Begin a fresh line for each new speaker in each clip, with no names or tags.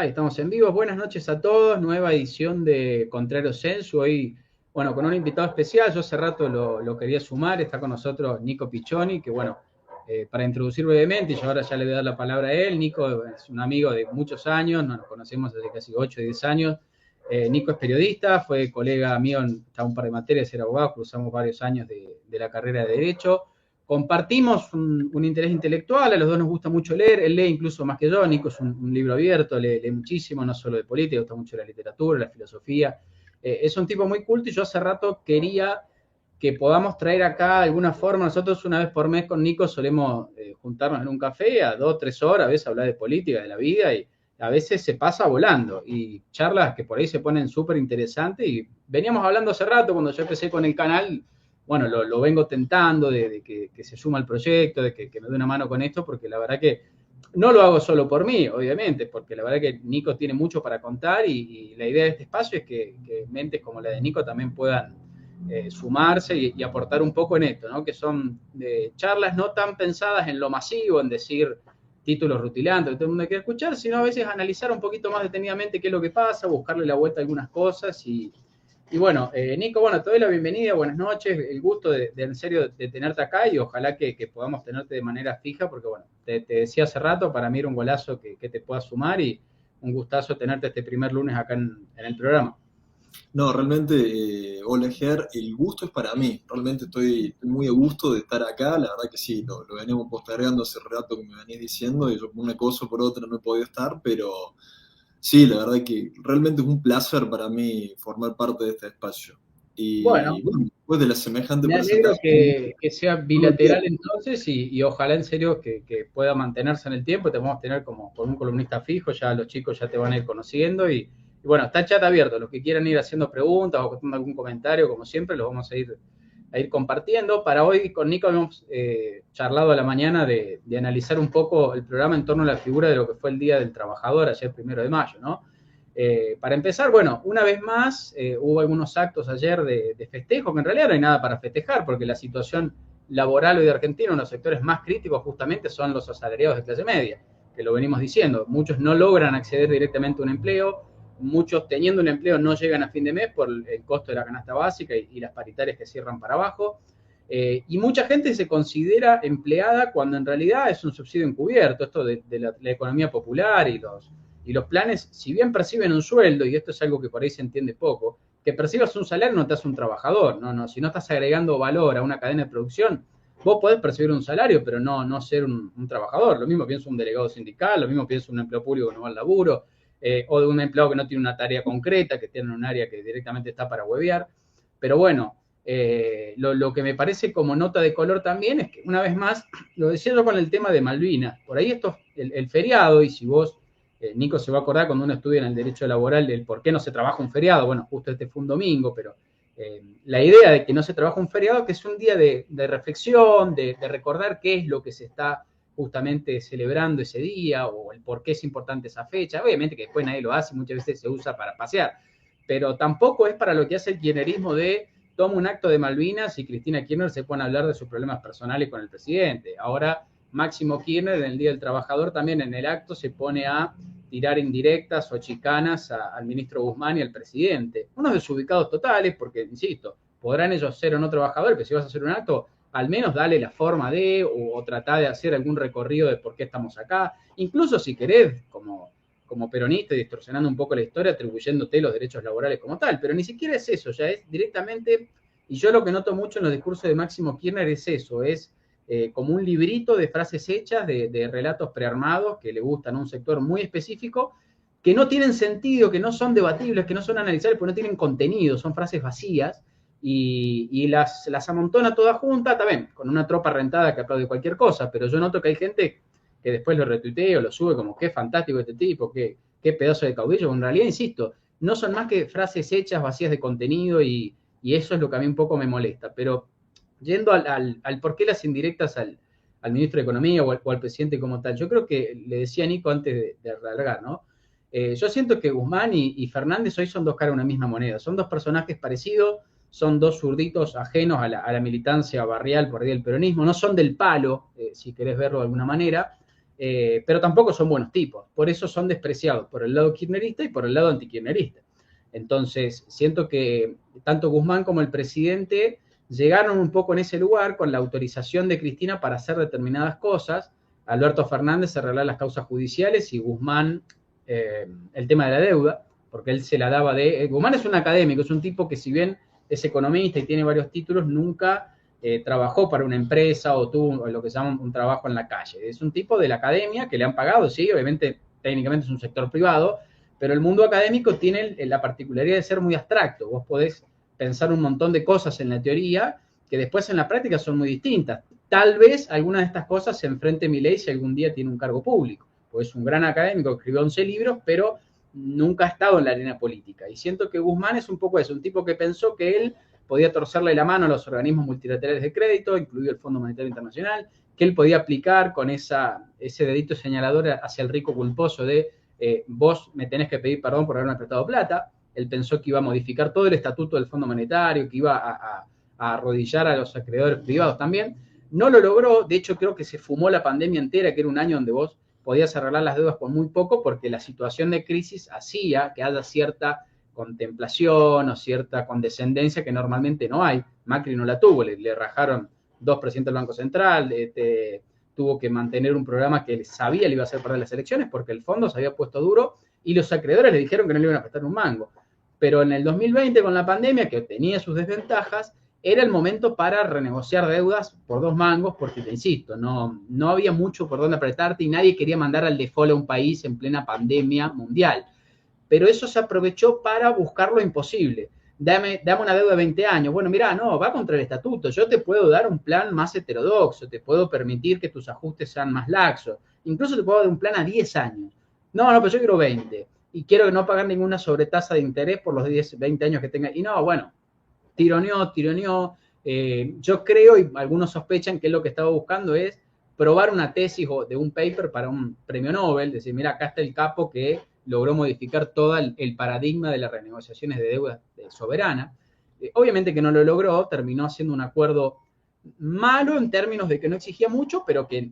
Ahí estamos en vivo. Buenas noches a todos. Nueva edición de Contrario Sensu. Hoy, bueno, con un invitado especial. Yo hace rato lo quería sumar. Está con nosotros Nico Piccioni, que bueno, para introducir brevemente, y yo ahora ya le voy a dar la palabra a él. Nico es un amigo de muchos años, nos conocemos desde casi 8 o 10 años. Nico es periodista, fue colega mío en un par de materias, era abogado, cruzamos varios años de la carrera de Derecho. Compartimos un interés intelectual, a los dos nos gusta mucho leer, él lee incluso más que yo, Nico es un libro abierto, lee muchísimo, no solo de política, le gusta mucho la literatura, la filosofía, es un tipo muy culto y yo hace rato quería que podamos traer acá de alguna forma, nosotros una vez por mes con Nico solemos juntarnos en un café a 2 o 3 horas, a veces hablar de política, de la vida, y a veces se pasa volando, y charlas que por ahí se ponen súper interesantes, y veníamos hablando hace rato, cuando yo empecé con el canal, bueno, lo vengo tentando de que se suma al proyecto, de que me dé una mano con esto, porque la verdad que no lo hago solo por mí, obviamente, porque la verdad que Nico tiene mucho para contar y la idea de este espacio es que mentes como la de Nico también puedan sumarse y aportar un poco en esto, ¿no? Que son charlas no tan pensadas en lo masivo, en decir títulos rutilantes que todo el mundo quiere escuchar, sino a veces analizar un poquito más detenidamente qué es lo que pasa, buscarle la vuelta a algunas cosas y bueno, Nico, bueno, te doy la bienvenida, buenas noches, el gusto en serio de tenerte acá y ojalá que podamos tenerte de manera fija, porque bueno, te decía hace rato, para mí era un golazo que te puedas sumar y un gustazo tenerte este primer lunes acá en el programa.
No, realmente, hola Ger, el gusto es para mí. Realmente estoy muy a gusto de estar acá. La verdad que sí, lo venimos postergando hace rato que me venís diciendo y yo por una cosa o por otra no he podido estar, pero sí, la verdad que realmente es un placer para mí formar parte de este espacio.
Bueno,
Y bueno, después de la semejante
me alegro
presentación,
que sea
todo
bilateral
bien.
entonces y ojalá en serio que pueda mantenerse en el tiempo. Te vamos a tener como un columnista fijo, ya los chicos ya te van a ir conociendo y bueno, está el chat abierto. Los que quieran ir haciendo preguntas o haciendo algún comentario, como siempre, los vamos a ir compartiendo. Para hoy con Nico hemos charlado a la mañana de analizar un poco el programa en torno a la figura de lo que fue el Día del Trabajador, ayer 1 de mayo, ¿no? Para empezar, bueno, una vez más hubo algunos actos ayer de festejo, que en realidad no hay nada para festejar, porque la situación laboral hoy de Argentina, uno de los sectores más críticos justamente son los asalariados de clase media, que lo venimos diciendo. Muchos no logran acceder directamente a un empleo, muchos teniendo un empleo no llegan a fin de mes por el costo de la canasta básica y las paritarias que cierran para abajo. Y mucha gente se considera empleada cuando en realidad es un subsidio encubierto, esto de la economía popular y los planes, si bien perciben un sueldo, y esto es algo que por ahí se entiende poco, que percibas un salario no te hace un trabajador, no, si no estás agregando valor a una cadena de producción, vos podés percibir un salario, pero no ser un trabajador. Lo mismo piensa un delegado sindical, lo mismo piensa un empleado público que no va al laburo, o de un empleado que no tiene una tarea concreta, que tiene un área que directamente está para huevear. Pero bueno, lo que me parece como nota de color también es que, una vez más, lo decía yo con el tema de Malvinas, por ahí esto, el feriado, y si vos Nico se va a acordar cuando uno estudia en el derecho laboral del por qué no se trabaja un feriado. Bueno, justo este fue un domingo, pero la idea de que no se trabaja un feriado, que es un día de reflexión, de recordar qué es lo que se está justamente celebrando ese día o el por qué es importante esa fecha. Obviamente que después nadie lo hace, muchas veces se usa para pasear, pero tampoco es para lo que hace el kirchnerismo de toma un acto de Malvinas y Cristina Kirchner se pone a hablar de sus problemas personales con el presidente. Ahora Máximo Kirchner en el Día del Trabajador también en el acto se pone a tirar indirectas o chicanas al ministro Guzmán y al presidente. Unos desubicados totales, porque, insisto, podrán ellos ser o no trabajadores, pero si vas a hacer un acto, al menos dale la forma de, o tratar de hacer algún recorrido de por qué estamos acá. Incluso si querés, como peronista y distorsionando un poco la historia, atribuyéndote los derechos laborales como tal, pero ni siquiera es eso, ya es directamente, y yo lo que noto mucho en los discursos de Máximo Kirchner es eso, es como un librito de frases hechas, de relatos prearmados que le gustan a un sector muy específico, que no tienen sentido, que no son debatibles, que no son analizables, porque no tienen contenido, son frases vacías, y las amontona todas juntas, también, con una tropa rentada que aplaude cualquier cosa, pero yo noto que hay gente que después lo retuitea o lo sube como qué fantástico este tipo, qué pedazo de caudillo, en realidad, insisto, no son más que frases hechas, vacías de contenido, y eso es lo que a mí un poco me molesta, pero yendo al por qué las indirectas al ministro de Economía o al presidente como tal, yo creo que le decía a Nico antes de alargar, ¿no? Yo siento que Guzmán y Fernández hoy son dos caras de una misma moneda, son dos personajes parecidos, son dos zurditos ajenos a la militancia barrial por ahí del peronismo, no son del palo, si querés verlo de alguna manera, pero tampoco son buenos tipos. Por eso son despreciados por el lado kirchnerista y por el lado antikirchnerista. Entonces, siento que tanto Guzmán como el presidente llegaron un poco en ese lugar con la autorización de Cristina para hacer determinadas cosas. Alberto Fernández arreglar las causas judiciales y Guzmán el tema de la deuda, porque él se la daba de... Guzmán es un académico, es un tipo que si bien es economista y tiene varios títulos, nunca trabajó para una empresa o tuvo lo que se llama un trabajo en la calle. Es un tipo de la academia que le han pagado, sí, obviamente técnicamente es un sector privado, pero el mundo académico tiene la particularidad de ser muy abstracto. Vos podés pensar un montón de cosas en la teoría que después en la práctica son muy distintas. Tal vez algunas de estas cosas se enfrente Milei si algún día tiene un cargo público, porque es un gran académico, escribió 11 libros, pero nunca ha estado en la arena política. Y siento que Guzmán es un poco eso, un tipo que pensó que él podía torcerle la mano a los organismos multilaterales de crédito, incluido el Fondo Monetario Internacional, que él podía aplicar con ese dedito señalador hacia el rico culposo de vos me tenés que pedir perdón por haberme prestado plata. Él pensó que iba a modificar todo el estatuto del Fondo Monetario, que iba a arrodillar a los acreedores privados también. No lo logró, de hecho creo que se fumó la pandemia entera, que era un año donde vos podías arreglar las deudas por muy poco, porque la situación de crisis hacía que haya cierta contemplación o cierta condescendencia que normalmente no hay. Macri no la tuvo, le rajaron 2% del Banco Central, tuvo que mantener un programa que sabía le iba a hacer perder las elecciones porque el fondo se había puesto duro y los acreedores le dijeron que no le iban a prestar un mango. Pero en el 2020, con la pandemia, que tenía sus desventajas, era el momento para renegociar deudas por 2 mangos, porque te insisto, no había mucho por dónde apretarte y nadie quería mandar al default a un país en plena pandemia mundial. Pero eso se aprovechó para buscar lo imposible. Dame una deuda de 20 años. Bueno, mirá, no, va contra el estatuto. Yo te puedo dar un plan más heterodoxo, te puedo permitir que tus ajustes sean más laxos. Incluso te puedo dar un plan a 10 años. No, pero yo quiero 20. Y quiero no pagar ninguna sobretasa de interés por los 10, 20 años que tenga. Y no, bueno, tironeó. Yo creo, y algunos sospechan que lo que estaba buscando es probar una tesis o de un paper para un premio Nobel, decir, mira, acá está el capo que logró modificar todo el paradigma de las renegociaciones de deuda soberana. Obviamente que no lo logró, terminó haciendo un acuerdo malo en términos de que no exigía mucho, pero que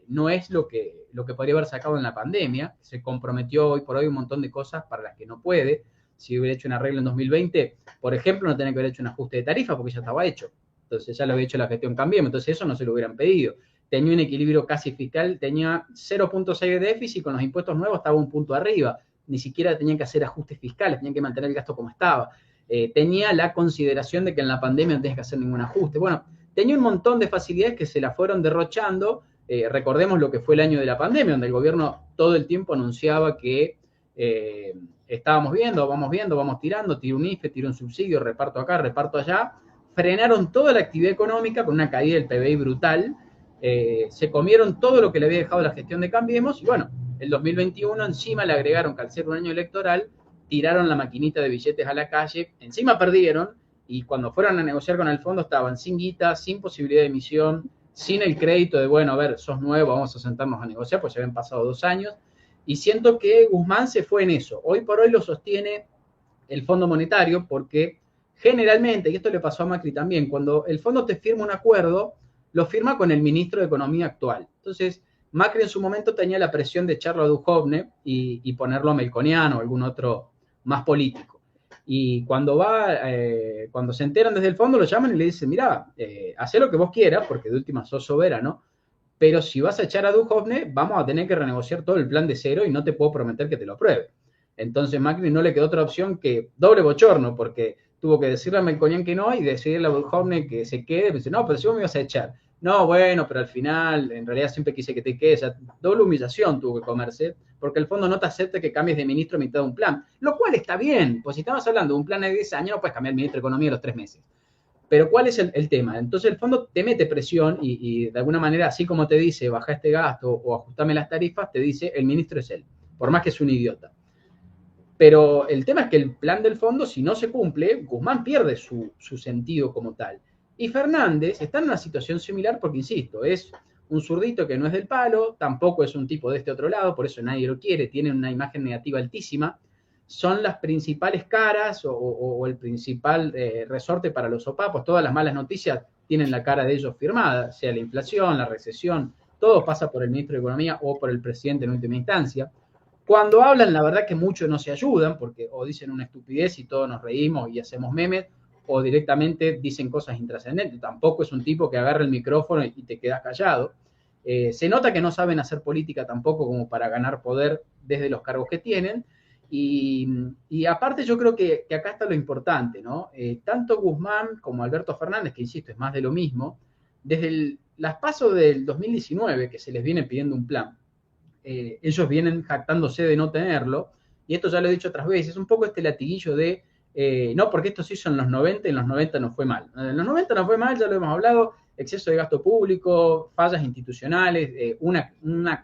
no es lo que podría haber sacado en la pandemia. Se comprometió hoy por hoy un montón de cosas para las que no puede. Si hubiera hecho un arreglo en 2020, por ejemplo, no tenía que haber hecho un ajuste de tarifa porque ya estaba hecho. Entonces ya lo había hecho la gestión Cambiemos, entonces eso no se lo hubieran pedido. Tenía un equilibrio casi fiscal, tenía 0.6 de déficit, con los impuestos nuevos estaba un punto arriba. Ni siquiera tenían que hacer ajustes fiscales, tenían que mantener el gasto como estaba. Tenía la consideración de que en la pandemia no tenías que hacer ningún ajuste. Bueno, tenía un montón de facilidades que se la fueron derrochando. Recordemos lo que fue el año de la pandemia, donde el gobierno todo el tiempo anunciaba que estábamos viendo, vamos tirando, tiro un IFE, tiro un subsidio, reparto acá, reparto allá. Frenaron toda la actividad económica con una caída del PBI brutal. Se comieron todo lo que le había dejado la gestión de Cambiemos y bueno, el 2021 encima le agregaron que al ser un año electoral tiraron la maquinita de billetes a la calle, encima perdieron y cuando fueron a negociar con el fondo estaban sin guita, sin posibilidad de emisión, sin el crédito de, bueno, a ver, sos nuevo, vamos a sentarnos a negociar, pues ya habían pasado 2 años y siento que Guzmán se fue en eso. Hoy por hoy lo sostiene el Fondo Monetario porque generalmente, y esto le pasó a Macri también, cuando el fondo te firma un acuerdo, lo firma con el ministro de Economía actual. Entonces, Macri en su momento tenía la presión de echarlo a Duhovne y ponerlo a Melconian o algún otro más político. Y cuando se enteran desde el fondo, lo llaman y le dicen, mirá, hacé lo que vos quieras, porque de última sos soberano, pero si vas a echar a Duhovne, vamos a tener que renegociar todo el plan de cero y no te puedo prometer que te lo apruebe. Entonces Macri no le quedó otra opción que doble bochorno, porque tuvo que decirle a Melconian que no y decirle a Duhovne que se quede. Dice, no, pero si vos me ibas a echar. No, bueno, pero al final, en realidad siempre quise que te quedes. O sea, doble humillación tuvo que comerse, porque el fondo no te acepta que cambies de ministro a mitad de un plan. Lo cual está bien, pues si estamos hablando de un plan de 10 años, no puedes cambiar el ministro de Economía a los 3 meses. Pero ¿cuál es el tema? Entonces el fondo te mete presión y de alguna manera, así como te dice, baja este gasto o ajustame las tarifas, te dice, el ministro es él, por más que es un idiota. Pero el tema es que el plan del fondo, si no se cumple, Guzmán pierde su sentido como tal. Y Fernández está en una situación similar porque, insisto, es un zurdito que no es del palo, tampoco es un tipo de este otro lado, por eso nadie lo quiere, tiene una imagen negativa altísima. Son las principales caras o el principal resorte para los sopapos. Todas las malas noticias tienen la cara de ellos firmada, sea la inflación, la recesión, todo pasa por el ministro de Economía o por el presidente en última instancia. Cuando hablan, la verdad que muchos no se ayudan, porque o dicen una estupidez y todos nos reímos y hacemos memes, o directamente dicen cosas intrascendentes. Tampoco es un tipo que agarra el micrófono y te quedas callado. Se nota que no saben hacer política tampoco como para ganar poder desde los cargos que tienen. Y aparte yo creo que acá está lo importante, ¿no? Tanto Guzmán como Alberto Fernández, que insisto, es más de lo mismo, desde las PASO del 2019, que se les viene pidiendo un plan, ellos vienen jactándose de no tenerlo, y esto ya lo he dicho otras veces, un poco este latiguillo de, no, porque esto se hizo en los 90 y en los 90 no fue mal. En los 90 no fue mal, ya lo hemos hablado, exceso de gasto público, fallas institucionales, un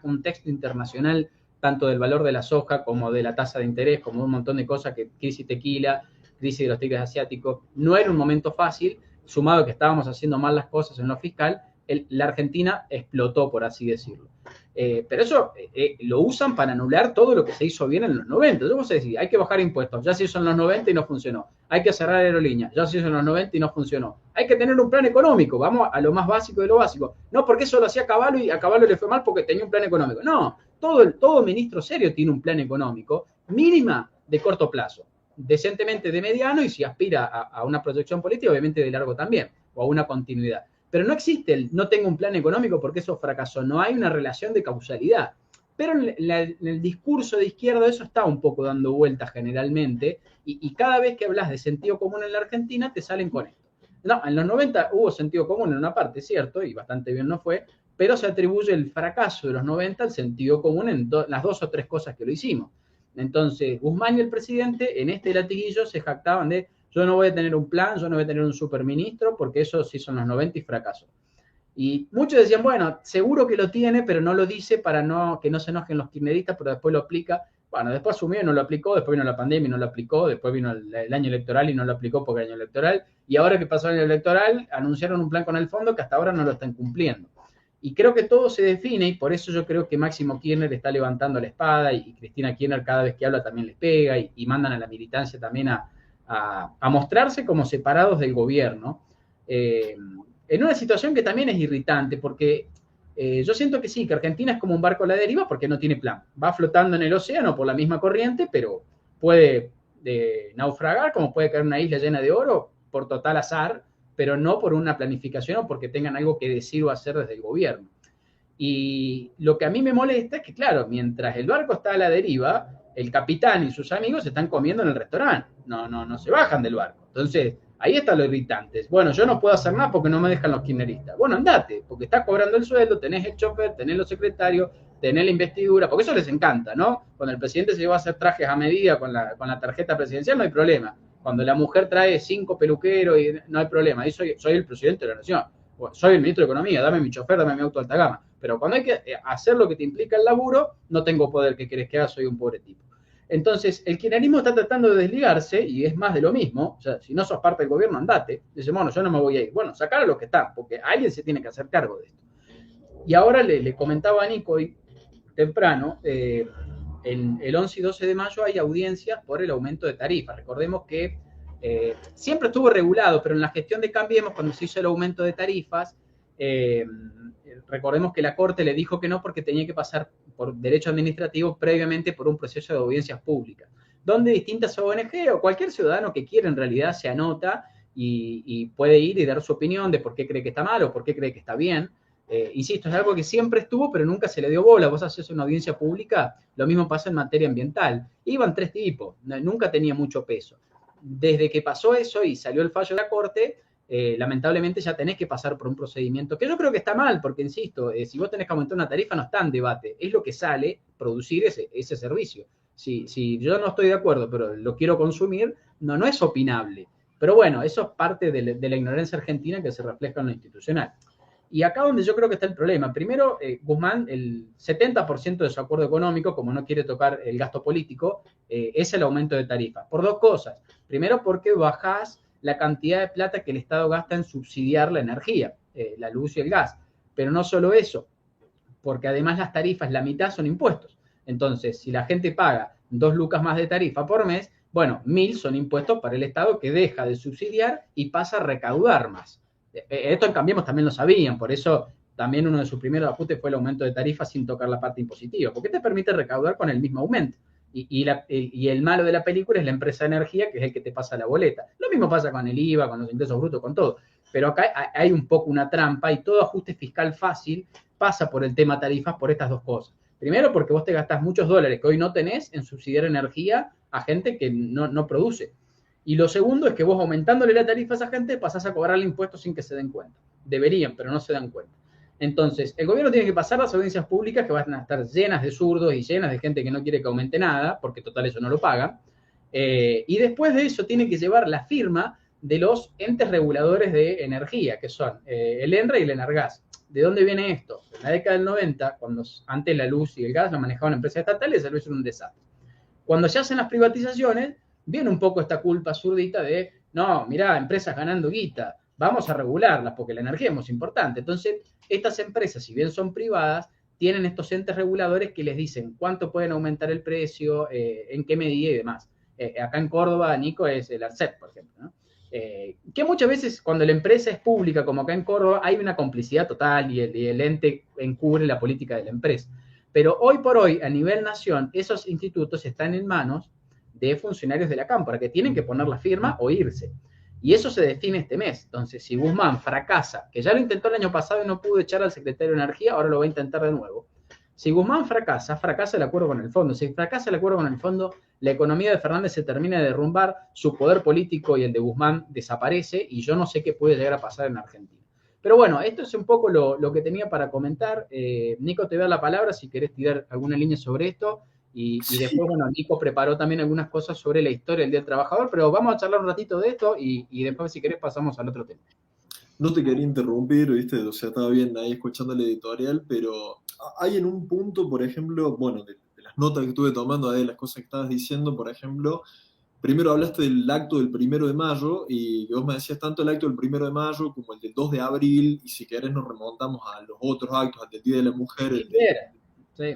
contexto internacional tanto del valor de la soja como de la tasa de interés, como un montón de cosas, que crisis tequila, crisis de los tigres asiáticos, no era un momento fácil, sumado que estábamos haciendo mal las cosas en lo fiscal, la Argentina explotó, por así decirlo. Pero eso lo usan para anular todo lo que se hizo bien en los 90. Yo sé decir, hay que bajar impuestos, ya se hizo en los 90 y no funcionó. Hay que cerrar aerolíneas, ya se hizo en los 90 y no funcionó. Hay que tener un plan económico, vamos a lo más básico de lo básico. No porque eso lo hacía Caballo y a Caballo le fue mal porque tenía un plan económico. No, todo ministro serio tiene un plan económico, mínima de corto plazo, decentemente de mediano y si aspira a una proyección política, obviamente de largo también, o a una continuidad. Pero no existe el no tengo un plan económico porque eso fracasó, no hay una relación de causalidad. Pero en el discurso de izquierda eso está un poco dando vueltas generalmente y cada vez que hablas de sentido común en la Argentina te salen con esto. No, en los 90 hubo sentido común en una parte, cierto, y bastante bien no fue, pero se atribuye el fracaso de los 90 al sentido común en las dos o tres cosas que lo hicimos. Entonces, Guzmán y el presidente en este latiguillo se jactaban de yo no voy a tener un plan, yo no voy a tener un superministro, porque eso se hizo en los 90 y fracasó. Y muchos decían, bueno, seguro que lo tiene, pero no lo dice para que no se enojen los kirchneristas, pero después lo aplica. Bueno, después asumió y no lo aplicó, después vino la pandemia y no lo aplicó, después vino el año electoral y no lo aplicó porque era el año electoral, y ahora que pasó el año electoral, anunciaron un plan con el fondo que hasta ahora no lo están cumpliendo. Y creo que todo se define, y por eso yo creo que Máximo Kirchner está levantando la espada, y Cristina Kirchner cada vez que habla también les pega, y mandan a la militancia también a mostrarse como separados del gobierno, en una situación que también es irritante, porque yo siento que sí, que Argentina es como un barco a la deriva porque no tiene plan. Va flotando en el océano por la misma corriente, pero puede naufragar, como puede caer una isla llena de oro por total azar, pero no por una planificación o porque tengan algo que decir o hacer desde el gobierno. Y lo que a mí me molesta es que, claro, mientras el barco está a la deriva, el capitán y sus amigos se están comiendo en el restaurante, no se bajan del barco. Entonces, ahí está lo irritante. Bueno, yo no puedo hacer nada porque no me dejan los kirchneristas. Bueno, andate, porque estás cobrando el sueldo, tenés el chofer, tenés los secretarios, tenés la investidura, porque eso les encanta, ¿no? Cuando el presidente se lleva a hacer trajes a medida con la tarjeta presidencial, no hay problema. Cuando la mujer trae 5 peluqueros, y no hay problema. Ahí soy el presidente de la nación. Bueno, soy el ministro de Economía, dame mi chofer, dame mi auto de alta gama. Pero cuando hay que hacer lo que te implica el laburo, no tengo poder. ¿Qué querés que haga? Soy un pobre tipo. Entonces, el kirchnerismo está tratando de desligarse y es más de lo mismo. O sea, si no sos parte del gobierno, andate. Dice, bueno, yo no me voy a ir. Bueno, sacar a los que están, porque alguien se tiene que hacer cargo de esto. Y ahora le comentaba a Nico hoy temprano, el 11 y 12 de mayo hay audiencias por el aumento de tarifas. Recordemos que siempre estuvo regulado, pero en la gestión de Cambiemos, cuando se hizo el aumento de tarifas, recordemos que la Corte le dijo que no porque tenía que pasar por derecho administrativo previamente por un proceso de audiencias públicas, donde distintas ONG o cualquier ciudadano que quiera en realidad se anota y puede ir y dar su opinión de por qué cree que está mal o por qué cree que está bien. Insisto, es algo que siempre estuvo, pero nunca se le dio bola. Vos haces una audiencia pública, lo mismo pasa en materia ambiental. Iban 3 tipos, nunca tenía mucho peso. Desde que pasó eso y salió el fallo de la Corte, lamentablemente ya tenés que pasar por un procedimiento que yo creo que está mal, porque insisto, si vos tenés que aumentar una tarifa no está en debate, es lo que sale producir ese servicio. Si yo no estoy de acuerdo, pero lo quiero consumir, no es opinable. Pero bueno, eso es parte de la ignorancia argentina que se refleja en lo institucional. Y acá donde yo creo que está el problema. Primero, Guzmán, el 70% de su acuerdo económico, como no quiere tocar el gasto político, es el aumento de tarifas. Por 2 cosas. Primero, porque bajás la cantidad de plata que el Estado gasta en subsidiar la energía, la luz y el gas. Pero no solo eso, porque además las tarifas, la mitad son impuestos. Entonces, si la gente paga 2 lucas más de tarifa por mes, bueno, 1.000 son impuestos para el Estado que deja de subsidiar y pasa a recaudar más. Esto en Cambiemos también lo sabían, por eso también uno de sus primeros ajustes fue el aumento de tarifas sin tocar la parte impositiva, porque te permite recaudar con el mismo aumento. Y el malo de la película es la empresa de energía, que es el que te pasa la boleta. Lo mismo pasa con el IVA, con los ingresos brutos, con todo. Pero acá hay un poco una trampa, y todo ajuste fiscal fácil pasa por el tema tarifas por estas dos cosas. Primero, porque vos te gastás muchos dólares que hoy no tenés en subsidiar energía a gente que no produce. Y lo segundo es que vos, aumentándole la tarifa a esa gente, pasás a cobrarle impuestos sin que se den cuenta. Deberían, pero no se dan cuenta. Entonces, el gobierno tiene que pasar las audiencias públicas, que van a estar llenas de zurdos y llenas de gente que no quiere que aumente nada, porque total eso no lo pagan. Y después de eso tiene que llevar la firma de los entes reguladores de energía, que son el ENRE y el ENARGAS. ¿De dónde viene esto? En la década del 90, cuando antes la luz y el gas lo manejaban empresas estatales, el servicio era un desastre. Cuando se hacen las privatizaciones, viene un poco esta culpa zurdita de, no, mirá, empresas ganando guita, vamos a regularlas porque la energía es muy importante. Entonces, estas empresas, si bien son privadas, tienen estos entes reguladores que les dicen cuánto pueden aumentar el precio, en qué medida y demás. Acá en Córdoba, Nico, es el ARCEP, por ejemplo, ¿no? Que muchas veces cuando la empresa es pública, como acá en Córdoba, hay una complicidad total y el ente encubre la política de la empresa. Pero hoy por hoy, a nivel nación, esos institutos están en manos de funcionarios de la Cámara, que tienen que poner la firma o irse. Y eso se define este mes. Entonces, si Guzmán fracasa, que ya lo intentó el año pasado y no pudo echar al secretario de Energía, ahora lo va a intentar de nuevo. Si Guzmán fracasa el acuerdo con el fondo. Si fracasa el acuerdo con el fondo, la economía de Fernández se termina de derrumbar, su poder político y el de Guzmán desaparece, y yo no sé qué puede llegar a pasar en Argentina. Pero bueno, esto es un poco lo que tenía para comentar. Nico, te doy la palabra si querés tirar alguna línea sobre esto. Y después, bueno, Nico preparó también algunas cosas sobre la historia del Día del Trabajador, pero vamos a charlar un ratito de esto y después, si querés, pasamos al otro tema.
No te quería interrumpir, ¿viste? O sea, estaba bien ahí escuchando el editorial, pero hay en un punto, por ejemplo, bueno, de las notas que estuve tomando, de las cosas que estabas diciendo, por ejemplo, primero hablaste del acto del 1 de mayo, y que vos me decías tanto el acto del 1 de mayo como el del 2 de abril, y si querés nos remontamos a los otros actos, al del Día de la Mujer.
Sí.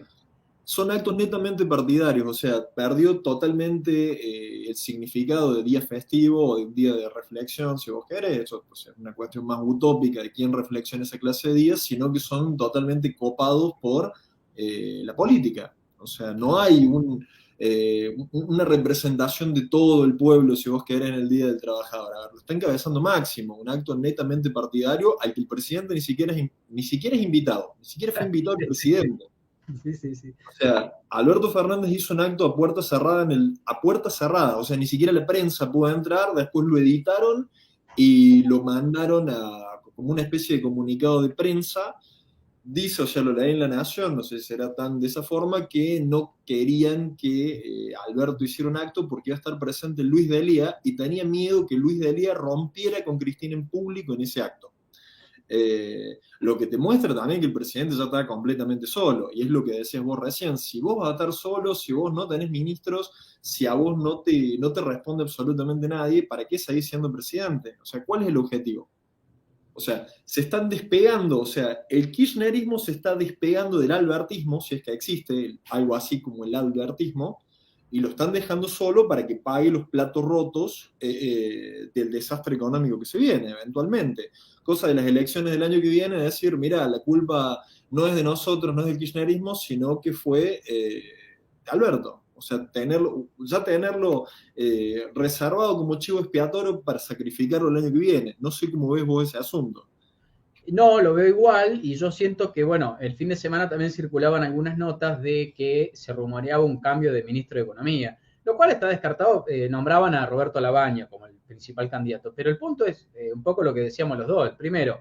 Son actos netamente partidarios, o sea, perdió totalmente el significado de día festivo o de un día de reflexión, si vos querés. Eso, o sea, es una cuestión más utópica de quién reflexiona esa clase de días, sino que son totalmente copados por la política. O sea, no hay una representación de todo el pueblo, si vos querés, en el Día del Trabajador. A ver, lo está encabezando Máximo, un acto netamente partidario al que el presidente ni siquiera es invitado, ni siquiera fue invitado el presidente.
Sí.
O sea, Alberto Fernández hizo un acto a puerta cerrada, o sea, ni siquiera la prensa pudo entrar, después lo editaron y lo mandaron como una especie de comunicado de prensa. Dice, o sea, lo leí en La Nación, no sé si será tan de esa forma, que no querían que Alberto hiciera un acto porque iba a estar presente Luis Delía, y tenía miedo que Luis Delía rompiera con Cristina en público en ese acto. Lo que te muestra también que el presidente ya está completamente solo, y es lo que decías vos recién: si vos vas a estar solo, si vos no tenés ministros, si a vos no te responde absolutamente nadie, ¿para qué seguís siendo presidente? O sea, ¿cuál es el objetivo? O sea, se están despegando, o sea, el kirchnerismo se está despegando del albertismo, si es que existe algo así como el albertismo, y lo están dejando solo para que pague los platos rotos del desastre económico que se viene eventualmente. Cosa de las elecciones del año que viene, es decir, mira, la culpa no es de nosotros, no es del kirchnerismo, sino que fue de Alberto. O sea, tenerlo reservado como chivo expiatorio para sacrificarlo el año que viene. No sé cómo ves vos ese asunto.
No, lo veo igual, y yo siento que, bueno, el fin de semana también circulaban algunas notas de que se rumoreaba un cambio de ministro de Economía, lo cual está descartado. Nombraban a Roberto Labaña como el principal candidato, pero el punto es un poco lo que decíamos los dos. Primero,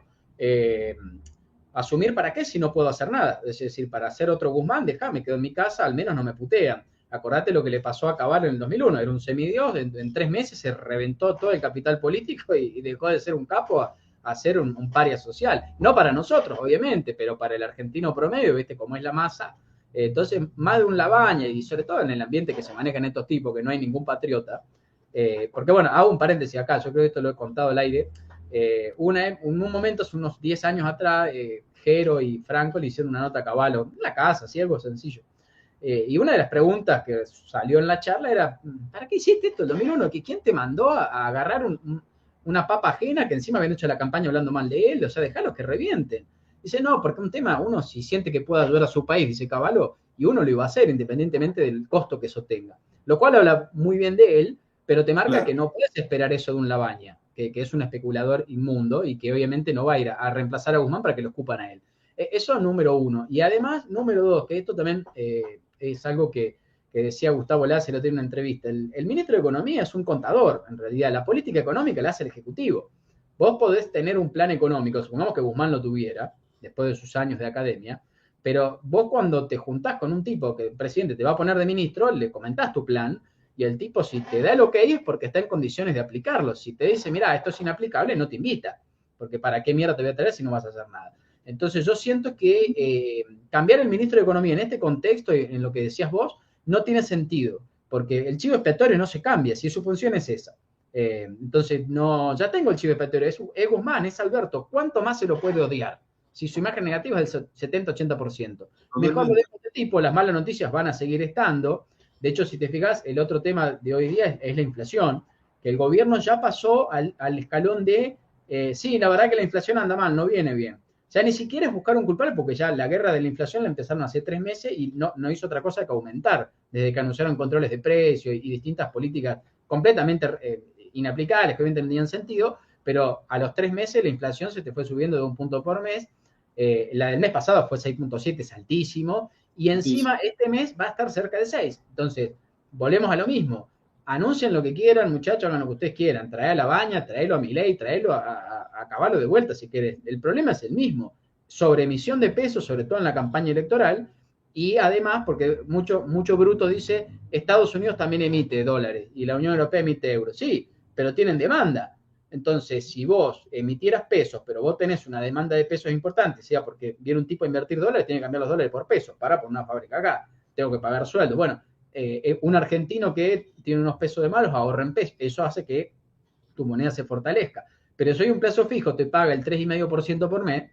asumir para qué si no puedo hacer nada. Es decir, para hacer otro Guzmán, déjame, quedo en mi casa, al menos no me putean. Acordate lo que le pasó a Cabal en el 2001, era un semidios, en 3 meses se reventó todo el capital político y dejó de ser un capo a ser un paria social. No para nosotros, obviamente, pero para el argentino promedio, ¿viste cómo es la masa? Entonces, más de un Labaña, y sobre todo en el ambiente que se manejan estos tipos, que no hay ningún patriota, porque bueno, hago un paréntesis acá, yo creo que esto lo he contado al aire. En un momento, hace unos 10 años atrás, Jero y Franco le hicieron una nota a Cavallo, en la casa, así, algo sencillo. Y una de las preguntas que salió en la charla era: ¿para qué hiciste esto el 2001? ¿Quién te mandó a agarrar una papa ajena que encima habían hecho la campaña hablando mal de él? O sea, dejalos que revienten. Dice, no, porque un tema, uno si siente que puede ayudar a su país, dice Cavallo, y uno lo iba a hacer independientemente del costo que eso tenga. Lo cual habla muy bien de él, pero te marca que
Claro.
no puedes esperar eso de un Labaña, que es un especulador inmundo y que obviamente no va a ir a reemplazar a Guzmán para que lo ocupan a él. Eso número uno. Y además, número dos, que esto también es algo que decía Gustavo Lázaro lo tiene una entrevista. El ministro de Economía es un contador, en realidad. La política económica la hace el Ejecutivo. Vos podés tener un plan económico, supongamos que Guzmán lo tuviera, después de sus años de academia, pero vos cuando te juntás con un tipo que el presidente te va a poner de ministro, le comentás tu plan y el tipo si te da el ok es porque está en condiciones de aplicarlo. Si te dice, mira, esto es inaplicable, no te invita, porque ¿para qué mierda te voy a traer si no vas a hacer nada? Entonces yo siento que cambiar el ministro de Economía en este contexto, en lo que decías vos, no tiene sentido, porque el chivo expiatorio no se cambia, si su función es esa. Entonces, no, ya tengo el chivo expiatorio, es Guzmán, es Alberto, ¿cuánto más se lo puede odiar? Si su imagen negativa es del 70-80%. Mejor lo
Totalmente.
dejo de tipo, las malas noticias van a seguir estando. De hecho, si te fijas, el otro tema de hoy día es la inflación, que el gobierno ya pasó al escalón de, sí, la verdad que la inflación anda mal, no viene bien. Ya ni siquiera es buscar un culpable porque ya la guerra de la inflación la empezaron hace 3 meses y no hizo otra cosa que aumentar desde que anunciaron controles de precios y distintas políticas completamente inaplicables que obviamente no tenían sentido, pero a los 3 meses la inflación se te fue subiendo de un punto por mes, la del mes pasado fue 6,7, es altísimo, y encima
Altísimo.
este mes va a estar cerca de 6. Entonces, volvemos a lo mismo. Anuncien lo que quieran, muchachos, hagan lo que ustedes quieran. Trae a la baña, traelo a Milei, traelo a Caballo de vuelta si querés. El problema es el mismo. Sobreemisión de pesos, sobre todo en la campaña electoral, y además, porque mucho bruto dice, Estados Unidos también emite dólares y la Unión Europea emite euros. Sí, pero tienen demanda. Entonces, si vos emitieras pesos, pero vos tenés una demanda de pesos importante, sea porque viene un tipo a invertir dólares, tiene que cambiar los dólares por pesos, para por una fábrica acá, tengo que pagar sueldo. Bueno, un argentino que tiene unos pesos de malos ahorra en pesos, eso hace que tu moneda se fortalezca. Pero si hay un plazo fijo, te paga el 3,5% por mes,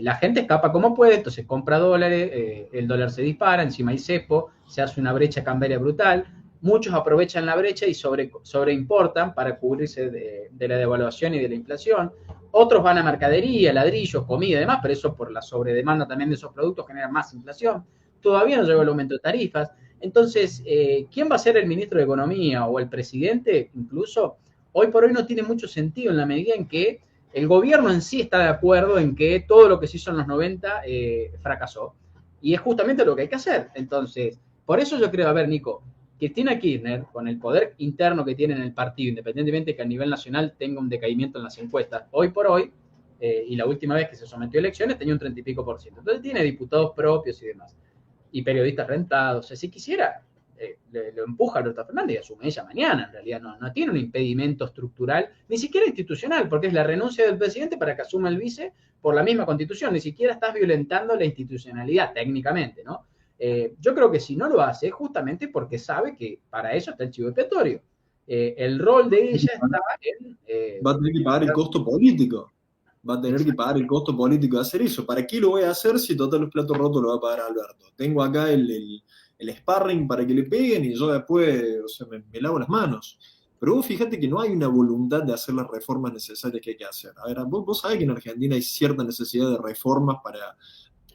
la gente escapa como puede, entonces compra dólares, el dólar se dispara, encima hay cepo, se hace una brecha cambiaria brutal, muchos aprovechan la brecha y sobreimportan para cubrirse de la devaluación y de la inflación, otros van a mercadería, ladrillos, comida y demás, pero eso por la sobredemanda también de esos productos genera más inflación, todavía no llegó el aumento de tarifas, entonces, ¿quién va a ser el ministro de Economía o el presidente incluso? Hoy por hoy no tiene mucho sentido en la medida en que el gobierno en sí está de acuerdo en que todo lo que se hizo en los 90 fracasó. Y es justamente lo que hay que hacer. Entonces, por eso yo creo, a ver, Nico, Cristina Kirchner, con el poder interno que tiene en el partido, independientemente que a nivel nacional tenga un decaimiento en las encuestas, hoy por hoy, y la última vez que se sometió a elecciones tenía un 30 y pico por ciento. Entonces tiene diputados propios y demás. Y periodistas rentados. O sea, si quisiera, lo empuja Alberto Fernández y asume ella mañana. En realidad no tiene un impedimento estructural, ni siquiera institucional, porque es la renuncia del presidente para que asuma el vice por la misma constitución. Ni siquiera estás violentando la institucionalidad técnicamente, ¿no? Yo creo que si no lo hace, es justamente porque sabe que para eso está el chivo expiatorio. El rol de ella está en...
Va a tener que pagar el costo político. Va a tener que
Exacto.
pagar el costo político de hacer eso. ¿Para qué lo voy a hacer si todos los platos rotos lo va a pagar Alberto? Tengo acá el sparring para que le peguen y yo después, o sea, me lavo las manos. Pero vos fíjate que no hay una voluntad de hacer las reformas necesarias que hay que hacer. A ver, vos sabés que en Argentina hay cierta necesidad de reformas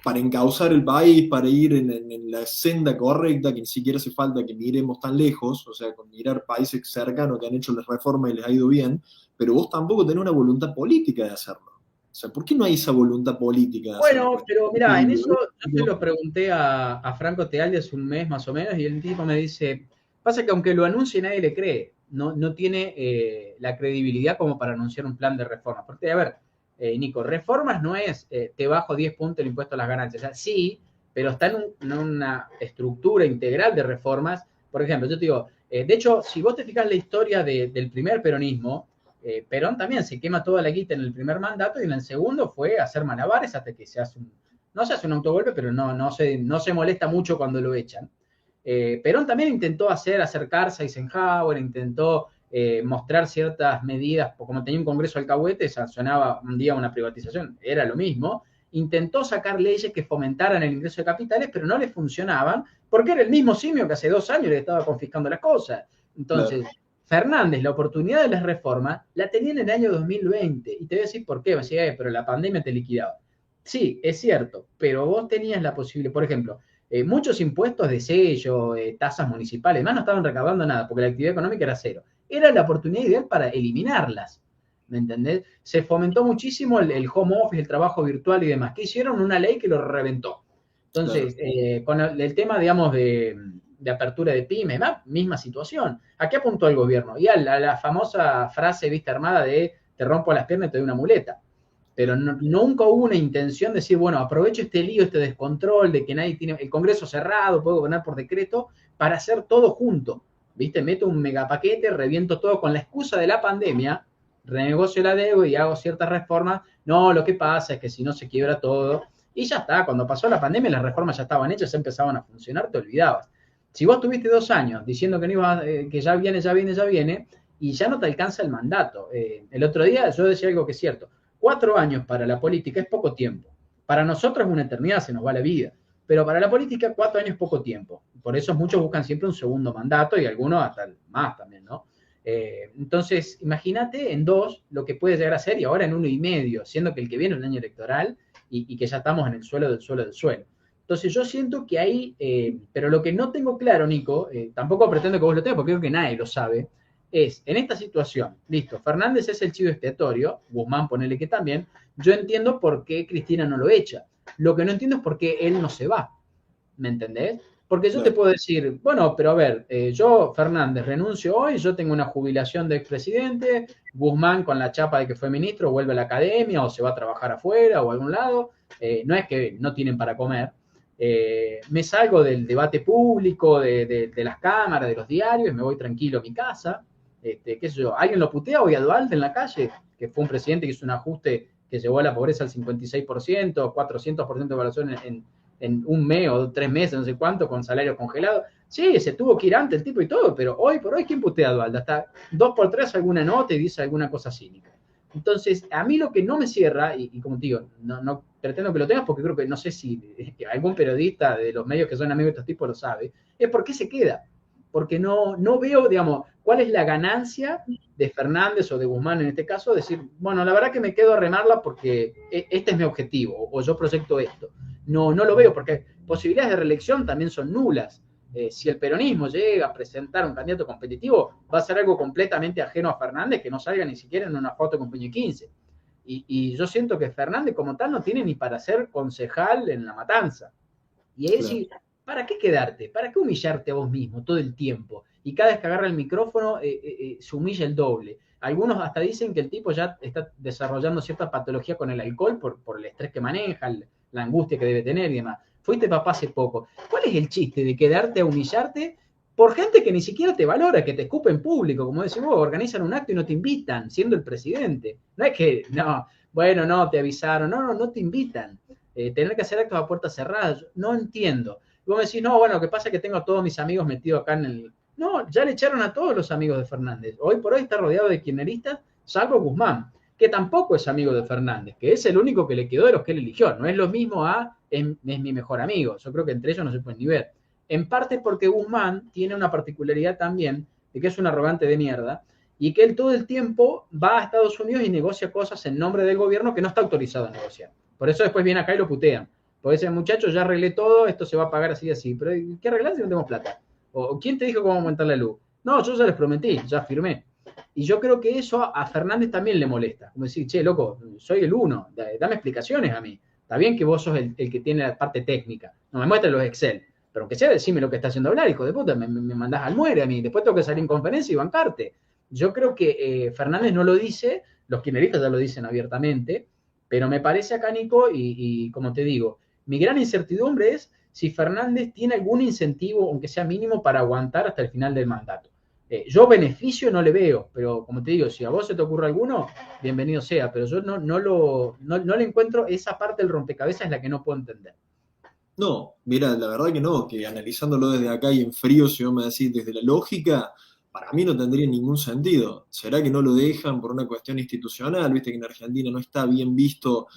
para encauzar el país, para ir en la senda correcta, que ni siquiera hace falta que miremos tan lejos, o sea, con mirar países cercanos que han hecho las reformas y les ha ido bien, pero vos tampoco tenés una voluntad política de hacerlo. O sea, ¿por qué no hay esa voluntad política de hacer las
Bueno,
reformas?
pero mira, en eso yo se lo pregunté a Franco Tealdi hace un mes más o menos y el tipo me dice, pasa que aunque lo anuncie nadie le cree, no tiene la credibilidad como para anunciar un plan de reforma. Porque, a ver, Nico, reformas no es te bajo 10 puntos el impuesto a las ganancias. O sea, sí, pero está en una estructura integral de reformas. Por ejemplo, yo te digo, de hecho, si vos te fijas la historia del primer peronismo, Perón también se quema toda la guita en el primer mandato y en el segundo fue hacer malabares hasta que no se hace un autogolpe, pero no se molesta mucho cuando lo echan. Perón también intentó acercarse a Eisenhower, intentó mostrar ciertas medidas, como tenía un congreso alcahuete, sancionaba un día una privatización, era lo mismo, intentó sacar leyes que fomentaran el ingreso de capitales, pero no le funcionaban, porque era el mismo simio que hace 2 años le estaba confiscando las cosas. Entonces,
Claro.
Fernández, la oportunidad de las reformas, la tenía en el año 2020. Y te voy a decir por qué. Me decía, pero la pandemia te liquidaba. Sí, es cierto, pero vos tenías la posibilidad, por ejemplo, muchos impuestos de sello, tasas municipales, más no estaban recaudando nada, porque la actividad económica era cero. Era la oportunidad ideal para eliminarlas, ¿me entendés? Se fomentó muchísimo el home office, el trabajo virtual y demás. ¿Qué hicieron? Una ley que lo reventó.
Claro,
Entonces, con el tema, digamos, de apertura de pymes, misma situación. ¿A qué apuntó el gobierno? Y a la famosa frase, vista armada de te rompo las piernas y te doy una muleta, pero nunca hubo una intención de decir, bueno, aprovecho este lío, este descontrol de que nadie tiene el Congreso cerrado, puedo gobernar por decreto, para hacer todo junto. ¿Viste? Meto un megapaquete, reviento todo con la excusa de la pandemia, renegocio la deuda y hago ciertas reformas. No, lo que pasa es que si no se quiebra todo. Y ya está, cuando pasó la pandemia las reformas ya estaban hechas, ya empezaban a funcionar, te olvidabas. Si vos tuviste 2 años diciendo que no iba, que ya viene, ya viene, ya viene, y ya no te alcanza el mandato. El otro día yo decía algo que es cierto. 4 años para la política es poco tiempo. Para nosotros es una eternidad, se nos va la vida. Pero para la política, 4 años es poco tiempo. Por eso muchos buscan siempre un segundo mandato y algunos hasta más también, ¿no? Entonces, imagínate en 2 lo que puede llegar a ser y ahora en 1,5, siendo que el que viene es un año electoral y que ya estamos en el suelo del suelo del suelo. Entonces yo siento que ahí, pero lo que no tengo claro, Nico, tampoco pretendo que vos lo tengas porque creo que nadie lo sabe, es, en esta situación, listo, Fernández es el chivo expiatorio, Guzmán ponele que también, yo entiendo por qué Cristina no lo echa. Lo que no entiendo es por qué él no se va, ¿me entendés? Porque yo te
claro.
puedo decir, bueno, pero a ver, yo, Fernández, renuncio hoy, yo tengo una jubilación de expresidente, Guzmán con la chapa de que fue ministro vuelve a la academia o se va a trabajar afuera o a algún lado, no es que no tienen para comer, me salgo del debate público, de las cámaras, de los diarios, me voy tranquilo a mi casa, qué sé yo, alguien lo putea hoy a Dualde en la calle, que fue un presidente que hizo un ajuste que llevó a la pobreza al 56%, 400% de evaluación en un mes o 3 meses, no sé cuánto, con salario congelado. Sí, se tuvo que ir antes el tipo y todo, pero hoy por hoy, ¿quién putea a Dualde? Hasta 2 por 3 alguna nota y dice alguna cosa cínica. Entonces, a mí lo que no me cierra, y como te digo, no pretendo que lo tengas porque creo que no sé si algún periodista de los medios que son amigos de estos tipos lo sabe, es por qué se queda. Porque no veo, digamos, cuál es la ganancia de Fernández o de Guzmán en este caso, decir, bueno, la verdad que me quedo a remarla porque este es mi objetivo o yo proyecto esto. No lo veo porque posibilidades de reelección también son nulas. Si el peronismo llega a presentar un candidato competitivo, va a ser algo completamente ajeno a Fernández, que no salga ni siquiera en una foto con Peña 15. Y yo siento que Fernández como tal no tiene ni para ser concejal en La Matanza. Y es
Claro.
decir, ¿para qué quedarte? ¿Para qué humillarte a vos mismo todo el tiempo? Y cada vez que agarra el micrófono se humilla el doble. Algunos hasta dicen que el tipo ya está desarrollando cierta patología con el alcohol por el estrés que maneja, la angustia que debe tener y demás. Fuiste papá hace poco. ¿Cuál es el chiste de quedarte a humillarte por gente que ni siquiera te valora, que te escupe en público? Como decís vos, organizan un acto y no te invitan, siendo el presidente. No es que, no, bueno, no, te avisaron. No te invitan. Tener que hacer actos a puertas cerradas, no entiendo. Y vos me decís, no, bueno, lo que pasa es que tengo a todos mis amigos metidos acá en el... No, ya le echaron a todos los amigos de Fernández. Hoy por hoy está rodeado de kirchneristas, salvo Guzmán, que tampoco es amigo de Fernández, que es el único que le quedó de los que él eligió. No es lo mismo a es mi mejor amigo. Yo creo que entre ellos no se pueden ni ver. En parte porque Guzmán tiene una particularidad también de que es un arrogante de mierda y que él todo el tiempo va a Estados Unidos y negocia cosas en nombre del gobierno que no está autorizado a negociar. Por eso después viene acá y lo putean. Porque ese muchacho ya arreglé todo, esto se va a pagar así y así. Pero ¿qué arreglar si no tenemos plata? ¿O quién te dijo cómo aumentar la luz? No, yo ya les prometí, ya firmé. Y yo creo que eso a Fernández también le molesta. Como decir, che, loco, soy el uno, dame explicaciones a mí. Está bien que vos sos el que tiene la parte técnica. No me muestres los Excel. Pero aunque sea, decime lo que está haciendo hablar, hijo de puta, me mandás al muere a mí. Después tengo que salir en conferencia y bancarte. Yo creo que Fernández no lo dice, los kirchneristas ya lo dicen abiertamente, pero me parece acá, Nico, y como te digo, mi gran incertidumbre es si Fernández tiene algún incentivo, aunque sea mínimo, para aguantar hasta el final del mandato. Yo beneficio no le veo, pero como te digo, si a vos se te ocurre alguno, bienvenido sea, pero yo no le encuentro esa parte del rompecabezas es la que no puedo entender.
No, mira, la verdad que no, que analizándolo desde acá y en frío, si vos me decís desde la lógica, para mí no tendría ningún sentido. ¿Será que no lo dejan por una cuestión institucional? Viste que en Argentina no está bien visto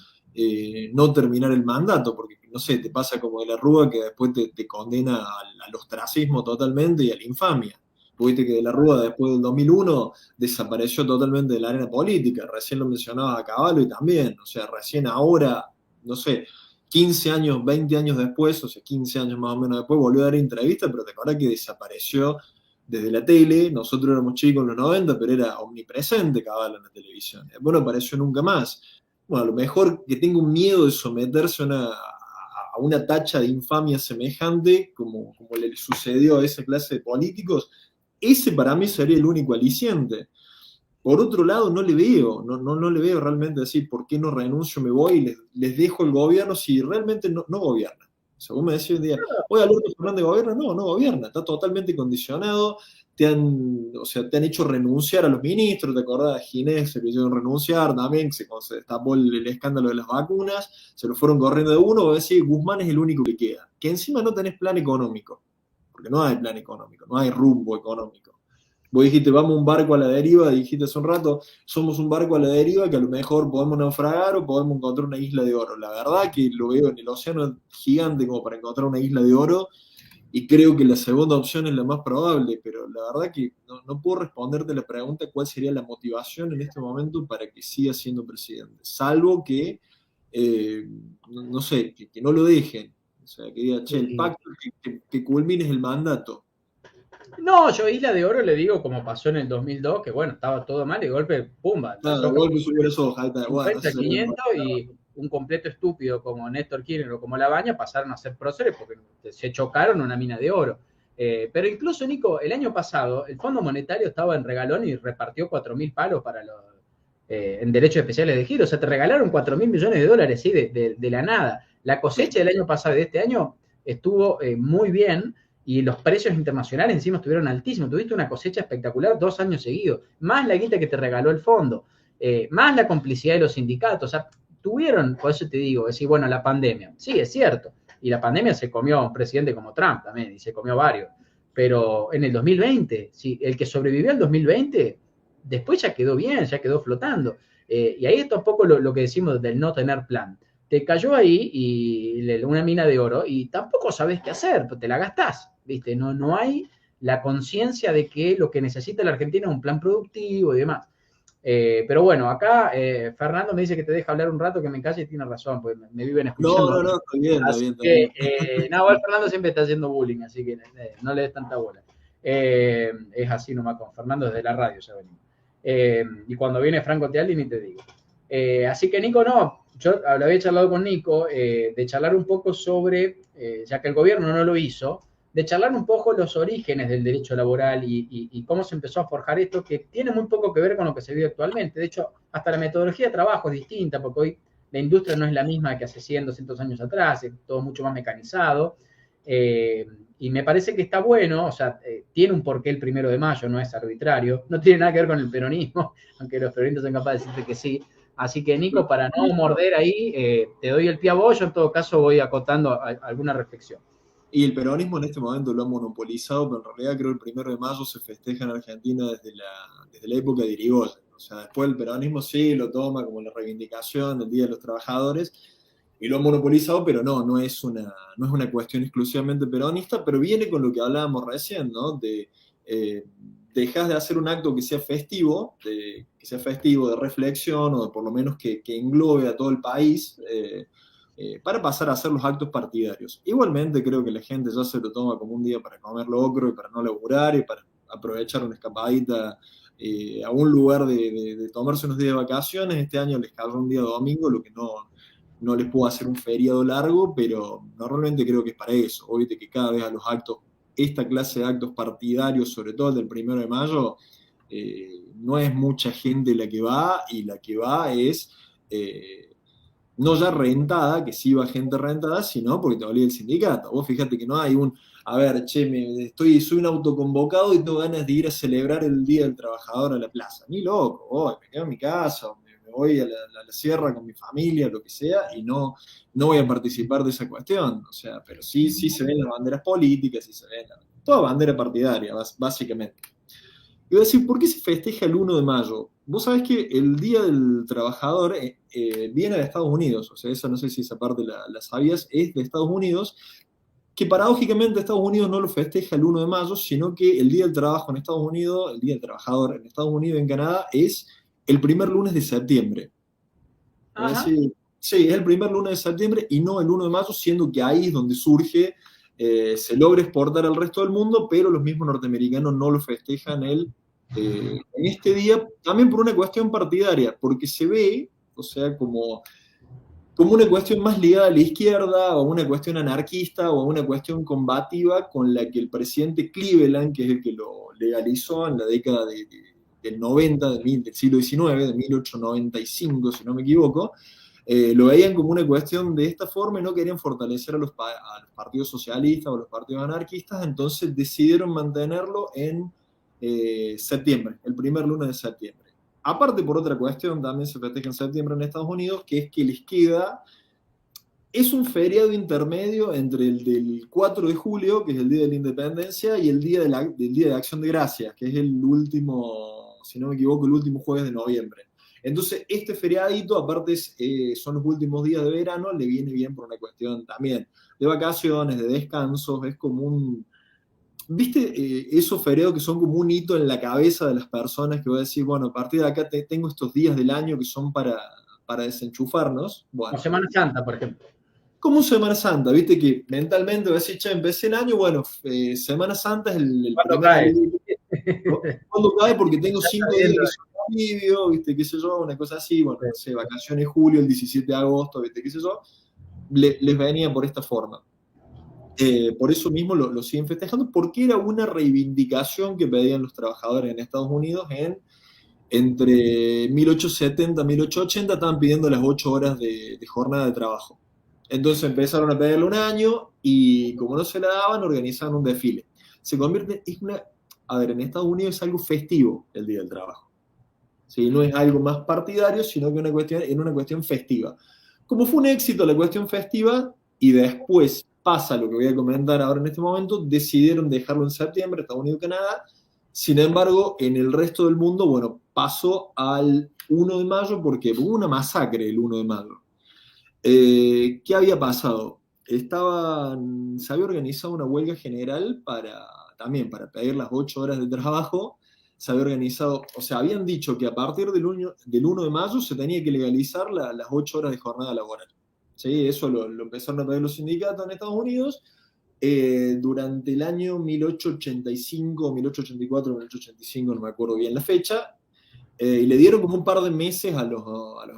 no terminar el mandato, porque no sé, te pasa como de la Rúa que después te condena al ostracismo totalmente y a la infamia. Viste que de la Rúa después del 2001 desapareció totalmente de la arena política, recién lo mencionaba a Caballo y también, o sea, recién ahora no sé, 15 años, 20 años después, o sea, 15 años más o menos después, volvió a dar entrevistas, pero te acuerdas que desapareció desde la tele. Nosotros éramos chicos en los 90, pero era omnipresente Cabal en la televisión. Bueno, apareció nunca más. Bueno, a lo mejor que tenga un miedo de someterse a una tacha de infamia semejante, como le sucedió a esa clase de políticos, ese para mí sería el único aliciente. Por otro lado, no le veo, no le veo realmente decir por qué no renuncio, me voy y les dejo el gobierno si realmente no gobierna. O sea, vos me decís un día, oye, Alberto Fernández gobierna, no gobierna, está totalmente condicionado, o sea, te han hecho renunciar a los ministros, ¿te acordás? Ginés se lo hicieron renunciar también, cuando se destapó el escándalo de las vacunas, se lo fueron corriendo de uno, vos decís, Guzmán es el único que queda, que encima no tenés plan económico, porque no hay plan económico, no hay rumbo económico. Vos dijiste, vamos un barco a la deriva, dijiste hace un rato, somos un barco a la deriva que a lo mejor podemos naufragar o podemos encontrar una isla de oro. La verdad que lo veo en el océano gigante como para encontrar una isla de oro y creo que la segunda opción es la más probable, pero la verdad que no puedo responderte la pregunta cuál sería la motivación en este momento para que siga siendo presidente, salvo que, no sé, que no lo dejen. O sea, que diga, che, el pacto que culmine el mandato.
No, yo Isla de Oro le digo como pasó en el 2002, que bueno, estaba todo mal y de golpe, pumba, la
Nada,
soja
golpe subió la soja,
50, 500 y un completo estúpido como Néstor Kirchner o como Labaña pasaron a ser próceres porque se chocaron una mina de oro. Pero incluso, Nico, el año pasado el Fondo Monetario estaba en regalón y repartió 4.000 palos para los, en derechos especiales de giro. O sea, te regalaron 4.000 millones de dólares, ¿sí? de la nada. La cosecha del año pasado y de este año estuvo muy bien y los precios internacionales encima estuvieron altísimos. Tuviste una cosecha espectacular 2 años seguidos, más la guita que te regaló el fondo, más la complicidad de los sindicatos. O sea, tuvieron, por eso te digo, decir, bueno, la pandemia. Sí, es cierto. Y la pandemia se comió a un presidente como Trump también, y se comió a varios. Pero en el 2020, sí, el que sobrevivió al 2020, después ya quedó bien, ya quedó flotando. Y ahí está un poco lo que decimos del no tener plan. Te cayó ahí y una mina de oro y tampoco sabes qué hacer, pues te la gastás, ¿viste? No hay la conciencia de que lo que necesita la Argentina es un plan productivo y demás. Pero bueno, acá Fernando me dice que te deja hablar un rato, que me calle y tiene razón, pues me viven escuchando.
No, está bien, está bien.
Nada, Fernando siempre está haciendo bullying, así que no le des tanta bola. Es así nomás con Fernando desde la radio, ya venimos. Y cuando viene Franco Tealdi ni te digo. Así que Nico, no, yo lo había charlado con Nico, de charlar un poco sobre, ya que el gobierno no lo hizo, de charlar un poco los orígenes del derecho laboral y cómo se empezó a forjar esto, que tiene muy poco que ver con lo que se vive actualmente. De hecho, hasta la metodología de trabajo es distinta, porque hoy la industria no es la misma que hace 100, 200 años atrás, es todo mucho más mecanizado. Y me parece que está bueno, o sea, tiene un porqué el 1 de mayo, no es arbitrario, no tiene nada que ver con el peronismo, aunque los peronistas son capaces de decirte que sí. Así que, Nico, para no morder ahí, te doy el pie a vos, yo en todo caso voy acotando alguna reflexión.
Y el peronismo en este momento lo ha monopolizado, pero en realidad creo que el 1 de mayo se festeja en Argentina desde la época de Irigoyen. O sea, después el peronismo sí lo toma como la reivindicación del Día de los Trabajadores y lo ha monopolizado, pero no es una cuestión exclusivamente peronista, pero viene con lo que hablábamos recién, ¿no? Dejas de hacer un acto que sea festivo, de reflexión o por lo menos que englobe a todo el país, para pasar a hacer los actos partidarios. Igualmente creo que la gente ya se lo toma como un día para comer locro y para no laburar y para aprovechar una escapadita a un lugar de tomarse unos días de vacaciones. Este año les cayó un día domingo, lo que no les puedo hacer un feriado largo, pero normalmente creo que es para eso. Hoy que cada vez a los actos, esta clase de actos partidarios, sobre todo el del 1 de mayo, no es mucha gente la que va, y la que va es no ya rentada, que sí va gente rentada, sino porque te valía el sindicato. Vos fíjate que no hay a ver, che, soy un autoconvocado y tengo ganas de ir a celebrar el Día del Trabajador a la plaza. Ni loco, me quedo en mi casa, me voy a la sierra con mi familia, lo que sea, y no voy a participar de esa cuestión. O sea, pero sí se ven las banderas políticas, sí se ven toda bandera partidaria, básicamente. Y voy a decir, ¿por qué se festeja el 1 de mayo? Vos sabés que el Día del Trabajador viene de Estados Unidos, o sea, esa no sé si esa parte la sabías, es de Estados Unidos, que paradójicamente Estados Unidos no lo festeja el 1 de mayo, sino que el Día del Trabajo en Estados Unidos, el Día del Trabajador en Estados Unidos y en Canadá, es el primer lunes de septiembre. Es decir, Sí, es el primer lunes de septiembre y no el 1 de mayo, siendo que ahí es donde surge, se logra exportar al resto del mundo, pero los mismos norteamericanos no lo festejan en este día, también por una cuestión partidaria, porque se ve, o sea, como una cuestión más ligada a la izquierda, o una cuestión anarquista, o una cuestión combativa con la que el presidente Cleveland, que es el que lo legalizó en la década del 90, del siglo XIX, de 1895, si no me equivoco, lo veían como una cuestión de esta forma y no querían fortalecer a los partidos socialistas o a los partidos anarquistas, entonces decidieron mantenerlo en septiembre, el primer lunes de septiembre. Aparte, por otra cuestión, también se festeja en septiembre en Estados Unidos, que es que les queda, es un feriado intermedio entre el del 4 de julio, que es el Día de la Independencia, y el día del Día de Acción de Gracias, que es el último, si no me equivoco, el último jueves de noviembre. Entonces, este feriadito, aparte son los últimos días de verano, le viene bien por una cuestión también de vacaciones, de descansos, es como un, ¿viste esos feriados que son como un hito en la cabeza de las personas que voy a decir, bueno, a partir de acá tengo estos días del año que son para desenchufarnos?
Como
Bueno,
Semana Santa, por ejemplo.
como Semana Santa, ¿viste? Que mentalmente voy a decir, che, empecé el año, bueno, Semana Santa es el
¿Cuándo
primer
cae?
alivio. ¿Cuándo cae? Porque tengo
Ya está
5 días
viendo.
que son alivio, ¿viste? ¿Qué sé yo? Una cosa así, bueno, no sé, vacaciones julio, el 17 de agosto, ¿viste? ¿Qué sé yo? Les venía por esta forma. Por eso mismo lo siguen festejando, porque era una reivindicación que pedían los trabajadores en Estados Unidos entre 1870 y 1880, estaban pidiendo las 8 horas de jornada de trabajo. Entonces empezaron a pedirle un año y como no se la daban, organizaron un desfile. Se convierte, a ver, en Estados Unidos es algo festivo el Día del Trabajo. ¿Sí? No es algo más partidario, sino que en una cuestión festiva. Como fue un éxito la cuestión festiva y después pasa lo que voy a comentar ahora en este momento, decidieron dejarlo en septiembre, Estados Unidos y Canadá. Sin embargo, en el resto del mundo, bueno, pasó al 1 de mayo porque hubo una masacre el 1 de mayo. ¿Qué había pasado? Se había organizado una huelga general también para pedir las 8 horas de trabajo. Se había organizado, o sea, habían dicho que a partir del 1 de mayo se tenía que legalizar las 8 horas de jornada laboral. ¿Sí? Eso lo empezaron a pedir los sindicatos en Estados Unidos durante el año 1885, 1884, 1885, no me acuerdo bien la fecha, y le dieron como un par de meses a los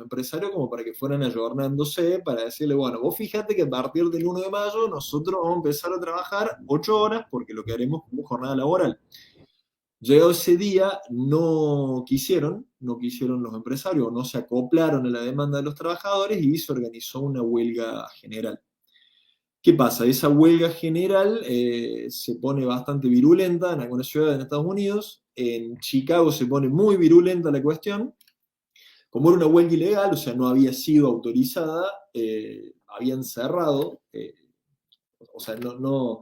empresarios como para que fueran ayornándose, para decirle, bueno, vos fíjate que a partir del 1 de mayo nosotros vamos a empezar a trabajar 8 horas porque lo que haremos como jornada laboral. Llegado ese día, no quisieron los empresarios, no se acoplaron a la demanda de los trabajadores y se organizó una huelga general. ¿Qué pasa? Esa huelga general se pone bastante virulenta en algunas ciudades en Estados Unidos. En Chicago se pone muy virulenta la cuestión. Como era una huelga ilegal, o sea, no había sido autorizada, habían cerrado, o sea, no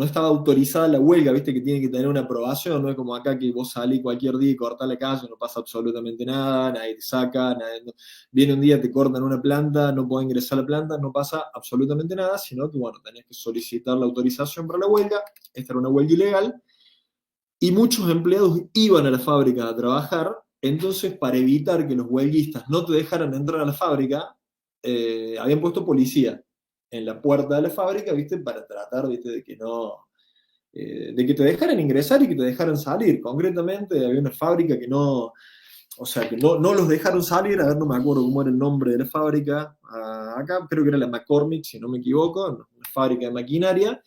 estaba autorizada la huelga, viste que tiene que tener una aprobación, no es como acá que vos salís cualquier día y cortás la calle, no pasa absolutamente nada, nadie te saca, viene un día, te cortan una planta, no podés ingresar a la planta, no pasa absolutamente nada, sino que, bueno, tenés que solicitar la autorización para la huelga, esta era una huelga ilegal, y muchos empleados iban a la fábrica a trabajar, entonces para evitar que los huelguistas no te dejaran entrar a la fábrica, habían puesto policía en la puerta de la fábrica, ¿viste? Para tratar, ¿viste? De que no, de que te dejaran ingresar y que te dejaran salir. Concretamente, había una fábrica que no, o sea, que no los dejaron salir, a ver, no me acuerdo cómo era el nombre de la fábrica, acá creo que era la McCormick, si no me equivoco, una fábrica de maquinaria,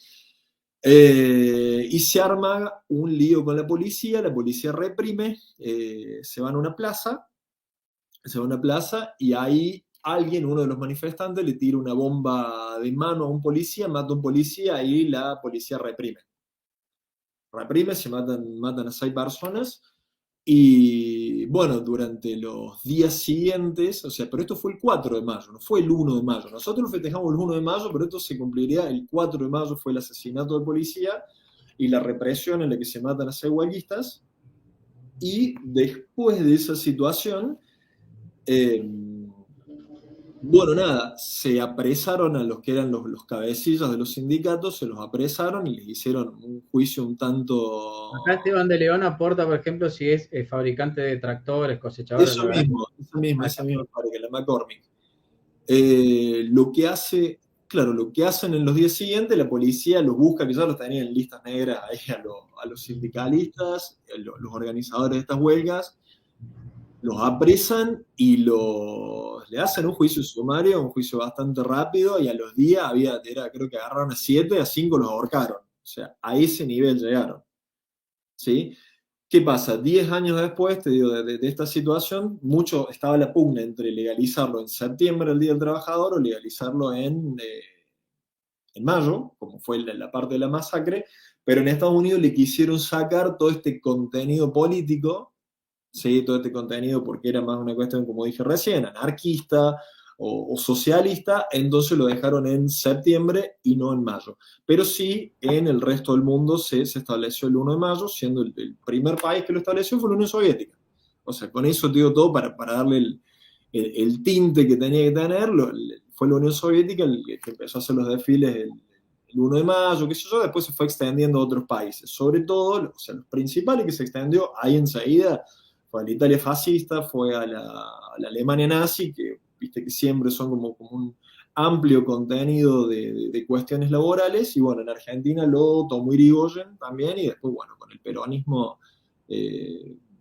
y se arma un lío con la policía reprime, se va a una plaza y ahí alguien, uno de los manifestantes, le tira una bomba de mano a un policía, mata a un policía y la policía reprime. Se matan a 6 personas y bueno, durante los días siguientes, o sea, pero esto fue el 4 de mayo, no fue el 1 de mayo. Nosotros festejamos el 1 de mayo, pero esto se cumpliría el 4 de mayo, fue el asesinato del policía y la represión en la que se matan a 6 huelguistas. Y después de esa situación, bueno, nada, se apresaron a los que eran los cabecillas de los sindicatos, se los apresaron y les hicieron un juicio un
Acá
tanto.
Esteban de León aporta, por ejemplo, si es fabricante de tractores, cosechador,
Eso
la verdad.
mismo, esa misma,
Acá,
esa misma fábrica, la McCormick. Lo que hace, claro, lo que hacen en los días siguientes, la policía los busca, que ya los tenían en listas negras ahí a los sindicalistas, los organizadores de estas huelgas, los apresan y le hacen un juicio sumario, un juicio bastante rápido, y a los días creo que agarraron a 7, a 5 los ahorcaron. O sea, a ese nivel llegaron. ¿Sí? ¿Qué pasa? 10 años después, te digo, de esta situación, mucho estaba la pugna entre legalizarlo en septiembre, el Día del Trabajador, o legalizarlo en mayo, como fue la parte de la masacre, pero en Estados Unidos le quisieron sacar todo este contenido político, ¿sí? Todo este contenido porque era más una cuestión, como dije recién, anarquista o socialista, entonces lo dejaron en septiembre y no en mayo. Pero sí, en el resto del mundo se estableció el 1 de mayo, siendo el primer país que lo estableció fue la Unión Soviética. O sea, con eso te digo todo para darle el tinte que tenía que tener, fue la Unión Soviética el que empezó a hacer los desfiles el 1 de mayo, qué sé yo, después se fue extendiendo a otros países. Sobre todo, o sea, los principales que se extendió ahí enseguida fue a la Italia fascista, fue a la Alemania nazi, que viste que siempre son como un amplio contenido de cuestiones laborales, y bueno, en Argentina lo tomó Irigoyen también, y después, bueno, con el peronismo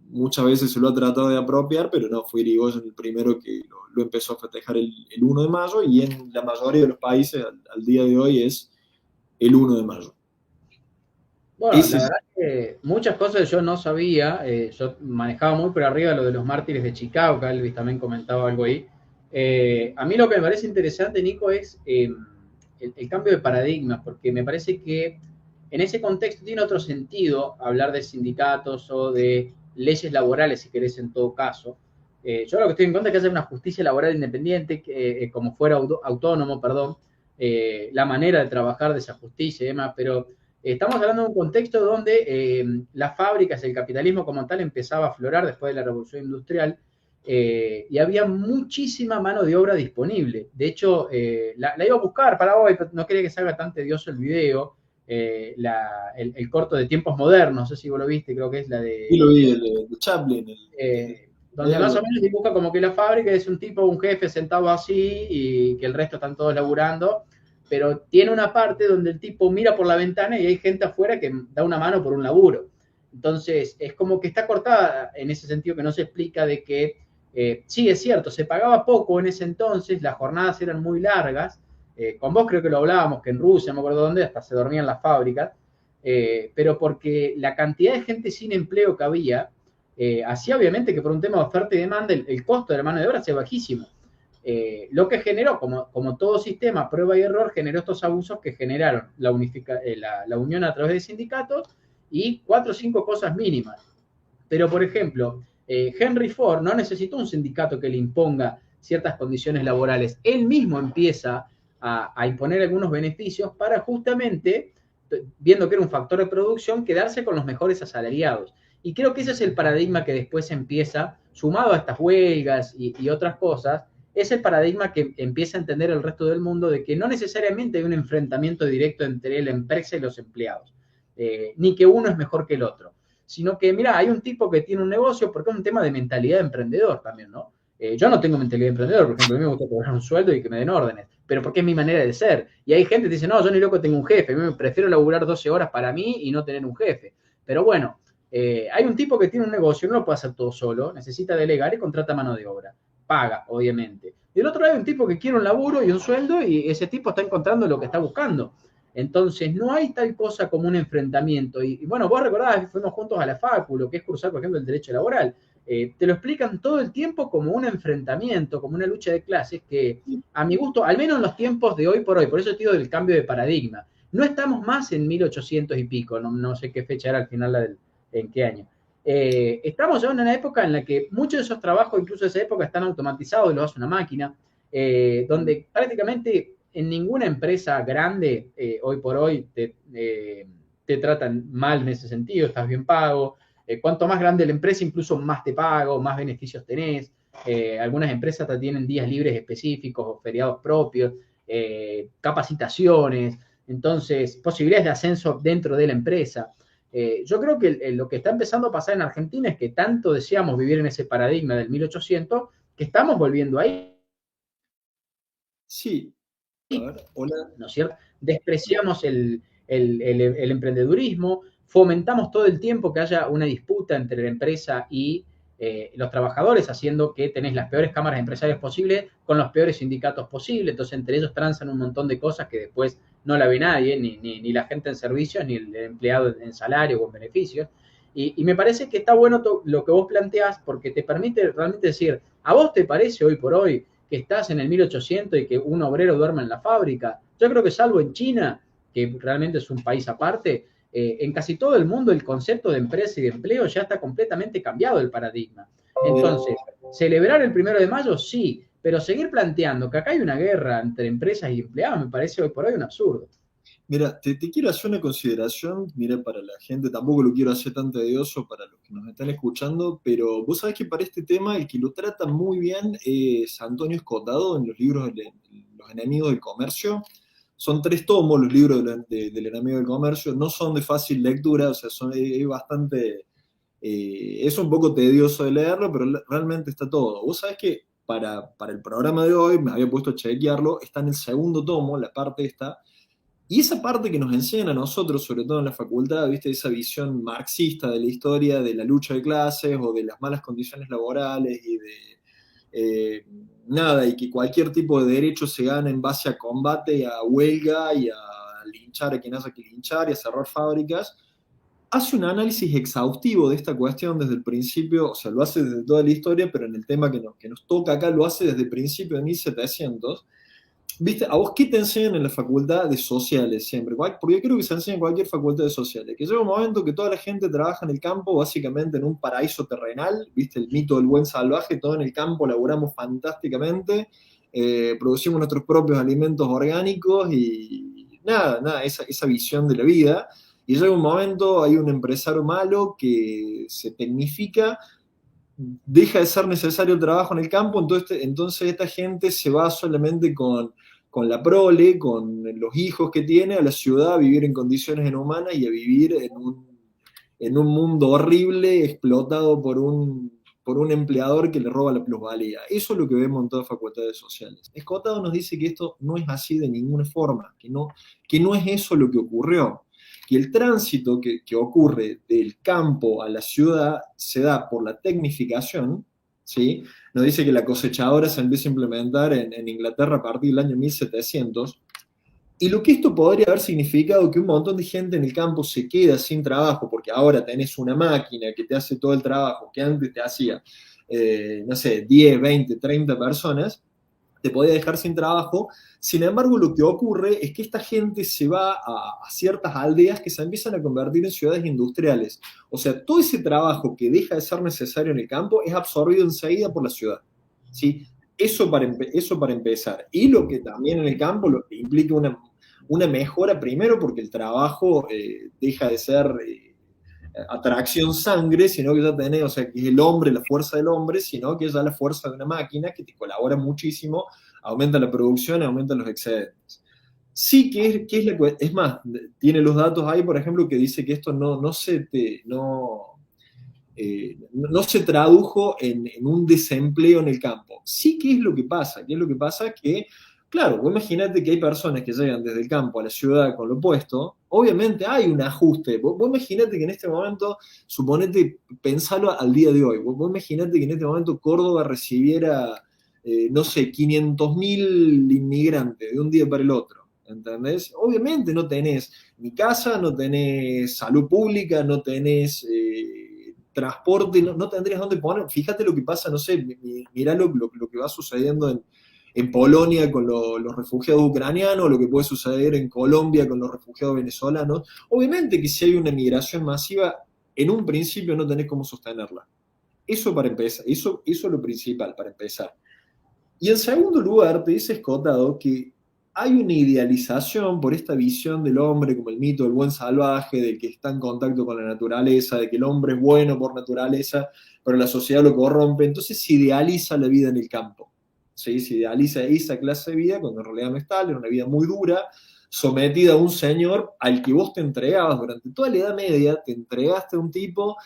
muchas veces se lo ha tratado de apropiar, pero no, fue Irigoyen el primero que lo empezó a festejar el 1 de mayo, y en la mayoría de los países al día de hoy es el 1 de mayo.
Bueno,
Ese
la
es,
verdad que muchas cosas yo no sabía, yo manejaba muy por arriba lo de los mártires de Chicago, que Elvis también comentaba algo ahí. A mí lo que me parece interesante, Nico, es el cambio de paradigma, porque me parece que en ese contexto tiene otro sentido hablar de sindicatos o de leyes laborales, si querés, en todo caso. Yo lo que estoy en contra es que haya una justicia laboral independiente, como fuera autónomo, perdón, la manera de trabajar de esa justicia y demás, pero estamos hablando de un contexto donde las fábricas, el capitalismo como tal empezaba a aflorar después de la revolución industrial, y había muchísima mano de obra disponible. De hecho, la iba a buscar para hoy, pero no quería que salga tan tedioso el video. El corto de Tiempos Modernos, no sé si vos lo viste, creo que es la
y lo
de
vi, el de Chaplin,
donde más o
algo.
menos dibuja como que la fábrica es un tipo, un jefe sentado así y que el resto están todos laburando, pero tiene una parte donde el tipo mira por la ventana y hay gente afuera que da una mano por un laburo. Entonces, es como que está cortada en ese sentido que no se explica de que, sí, es cierto, se pagaba poco en ese entonces, las jornadas eran muy largas, con vos creo que lo hablábamos, que en Rusia, no me acuerdo dónde, hasta se dormían las fábricas, pero porque la cantidad de gente sin empleo que había, hacía obviamente que por un tema de oferta y demanda el costo de la mano de obra sea bajísimo. Lo que generó, como todo sistema, prueba y error, generó estos abusos que generaron la unión a través de sindicatos y 4 o 5 cosas mínimas. Pero, por ejemplo, Henry Ford no necesitó un sindicato que le imponga ciertas condiciones laborales. Él mismo empieza a imponer algunos beneficios para justamente, viendo que era un factor de producción, quedarse con los mejores asalariados. Y creo que ese es el paradigma que después empieza, sumado a estas huelgas y otras cosas, es el paradigma que empieza a entender el resto del mundo de que no necesariamente hay un enfrentamiento directo entre la empresa y los empleados, ni que uno es mejor que el otro, sino que, mira, hay un tipo que tiene un negocio porque es un tema de mentalidad de emprendedor también, ¿no? Yo no tengo mentalidad de emprendedor, por ejemplo, a mí me gusta cobrar un sueldo y que me den órdenes, pero porque es mi manera de ser. Y hay gente que dice, no, yo ni loco tengo un jefe, me prefiero laburar 12 horas para mí y no tener un jefe. Pero bueno, hay un tipo que tiene un negocio, no lo puede hacer todo solo, necesita delegar y contrata mano de obra. Paga, obviamente. Y del otro lado hay un tipo que quiere un laburo y un sueldo y ese tipo está encontrando lo que está buscando. Entonces, no hay tal cosa como un enfrentamiento. Y bueno, vos recordás que fuimos juntos a la Facu, lo que es cursar, por ejemplo, el derecho laboral. Te lo explican todo el tiempo como un enfrentamiento, como una lucha de clases que, a mi gusto, al menos en los tiempos de hoy por hoy, por eso te digo del cambio de paradigma, no estamos más en 1800 y pico, no sé qué fecha era al final, en qué año. Estamos ya en una época en la que muchos de esos trabajos, incluso de esa época, están automatizados y lo hace una máquina, donde prácticamente en ninguna empresa grande hoy por hoy te tratan mal en ese sentido, estás bien pago. Cuanto más grande la empresa, incluso más te pago, más beneficios tenés. Algunas empresas te tienen días libres específicos o feriados propios, capacitaciones, entonces posibilidades de ascenso dentro de la empresa. Yo creo que lo que está empezando a pasar en Argentina es que tanto deseamos vivir en ese paradigma del 1800 que estamos volviendo ahí.
Sí, a ver, hola.
¿no es cierto? Despreciamos el emprendedurismo, fomentamos todo el tiempo que haya una disputa entre la empresa y los trabajadores, haciendo que tenés las peores cámaras empresariales posibles con los peores sindicatos posibles, entonces entre ellos transan un montón de cosas que después no la ve nadie, ni la gente en servicios, ni el empleado en salario o en beneficios. Y me parece que está bueno lo que vos planteás porque te permite realmente decir, ¿a vos te parece hoy por hoy que estás en el 1800 y que un obrero duerma en la fábrica? Yo creo que salvo en China, que realmente es un país aparte, en casi todo el mundo el concepto de empresa y de empleo ya está completamente cambiado el paradigma. Entonces, celebrar el 1 de mayo, sí, pero seguir planteando que acá hay una guerra entre empresas y empleados me parece hoy por hoy un absurdo.
Mira, te quiero hacer una consideración, mira, para la gente, tampoco lo quiero hacer tan tedioso para los que nos están escuchando, pero vos sabés que para este tema el que lo trata muy bien es Antonio Escotado en los libros de Los enemigos del comercio. Son 3 tomos los libros del enemigo del comercio, no son de fácil lectura, o sea, es bastante, es un poco tedioso de leerlo, pero realmente está todo. Vos sabés que para el programa de hoy, me había puesto a chequearlo, está en el segundo tomo, la parte esta, y esa parte que nos enseñan a nosotros, sobre todo en la facultad, ¿viste? Esa visión marxista de la historia, de la lucha de clases o de las malas condiciones laborales y de nada, y que cualquier tipo de derecho se gana en base a combate, a huelga y a linchar a quien haya que linchar y a cerrar fábricas, hace un análisis exhaustivo de esta cuestión desde el principio, o sea, lo hace desde toda la historia, pero en el tema que nos toca acá lo hace desde el principio de 1700. ¿Viste? ¿A vos qué te enseñan en la facultad de sociales siempre? Porque yo creo que se enseña en cualquier facultad de sociales. Que llega un momento que toda la gente trabaja en el campo, básicamente en un paraíso terrenal, ¿viste? El mito del buen salvaje, todo en el campo, laburamos fantásticamente, producimos nuestros propios alimentos orgánicos y nada, esa visión de la vida. Y llega un momento, hay un empresario malo que se tecnifica, deja de ser necesario el trabajo en el campo, entonces esta gente se va solamente con la prole, con los hijos que tiene, a la ciudad a vivir en condiciones inhumanas y a vivir en un mundo horrible, explotado por un empleador que le roba la plusvalía. Eso es lo que vemos en todas las facultades sociales. Escotado nos dice que esto no es así de ninguna forma, que no es eso lo que ocurrió, que el tránsito que ocurre del campo a la ciudad se da por la tecnificación, ¿sí? Nos dice que la cosechadora se empieza a implementar en Inglaterra a partir del año 1700, y lo que esto podría haber significado que un montón de gente en el campo se queda sin trabajo, porque ahora tenés una máquina que te hace todo el trabajo que antes te hacía, no sé, 10, 20, 30 personas, te podía dejar sin trabajo. Sin embargo, lo que ocurre es que esta gente se va a ciertas aldeas que se empiezan a convertir en ciudades industriales. O sea, todo ese trabajo que deja de ser necesario en el campo es absorbido enseguida por la ciudad. ¿Sí? Eso para empezar. Y lo que también en el campo lo que implica una mejora, primero porque el trabajo deja de ser atracción sangre, sino que ya tenés, o sea, que es el hombre, la fuerza del hombre, sino que es ya la fuerza de una máquina que te colabora muchísimo, aumenta la producción, aumenta los excedentes. Sí, es más, tiene los datos ahí, por ejemplo, que dice que esto no se tradujo en un desempleo en el campo. Sí, ¿qué es lo que pasa? ¿Qué es lo que pasa? Que, claro, vos imaginate que hay personas que llegan desde el campo a la ciudad con lo opuesto, obviamente hay un ajuste. Vos imaginate que en este momento, suponete, pensalo al día de hoy, vos imaginate que en este momento Córdoba recibiera, no sé, 500.000 inmigrantes de un día para el otro. ¿Entendés? Obviamente no tenés ni casa, no tenés salud pública, no tenés transporte, no tendrías dónde poner. Fíjate lo que pasa, no sé, mirá lo que va sucediendo en Polonia con los refugiados ucranianos, lo que puede suceder en Colombia con los refugiados venezolanos. Obviamente que si hay una migración masiva, en un principio no tenés cómo sostenerla. Eso para empezar, eso es lo principal para empezar. Y en segundo lugar, te dice Escotado que hay una idealización por esta visión del hombre como el mito del buen salvaje, del que está en contacto con la naturaleza, de que el hombre es bueno por naturaleza, pero la sociedad lo corrompe. Entonces se idealiza la vida en el campo. ¿Sí? Se idealiza esa clase de vida cuando en realidad no es tal, era una vida muy dura, sometida a un señor al que vos te entregabas durante toda la Edad Media, te entregaste a un tipo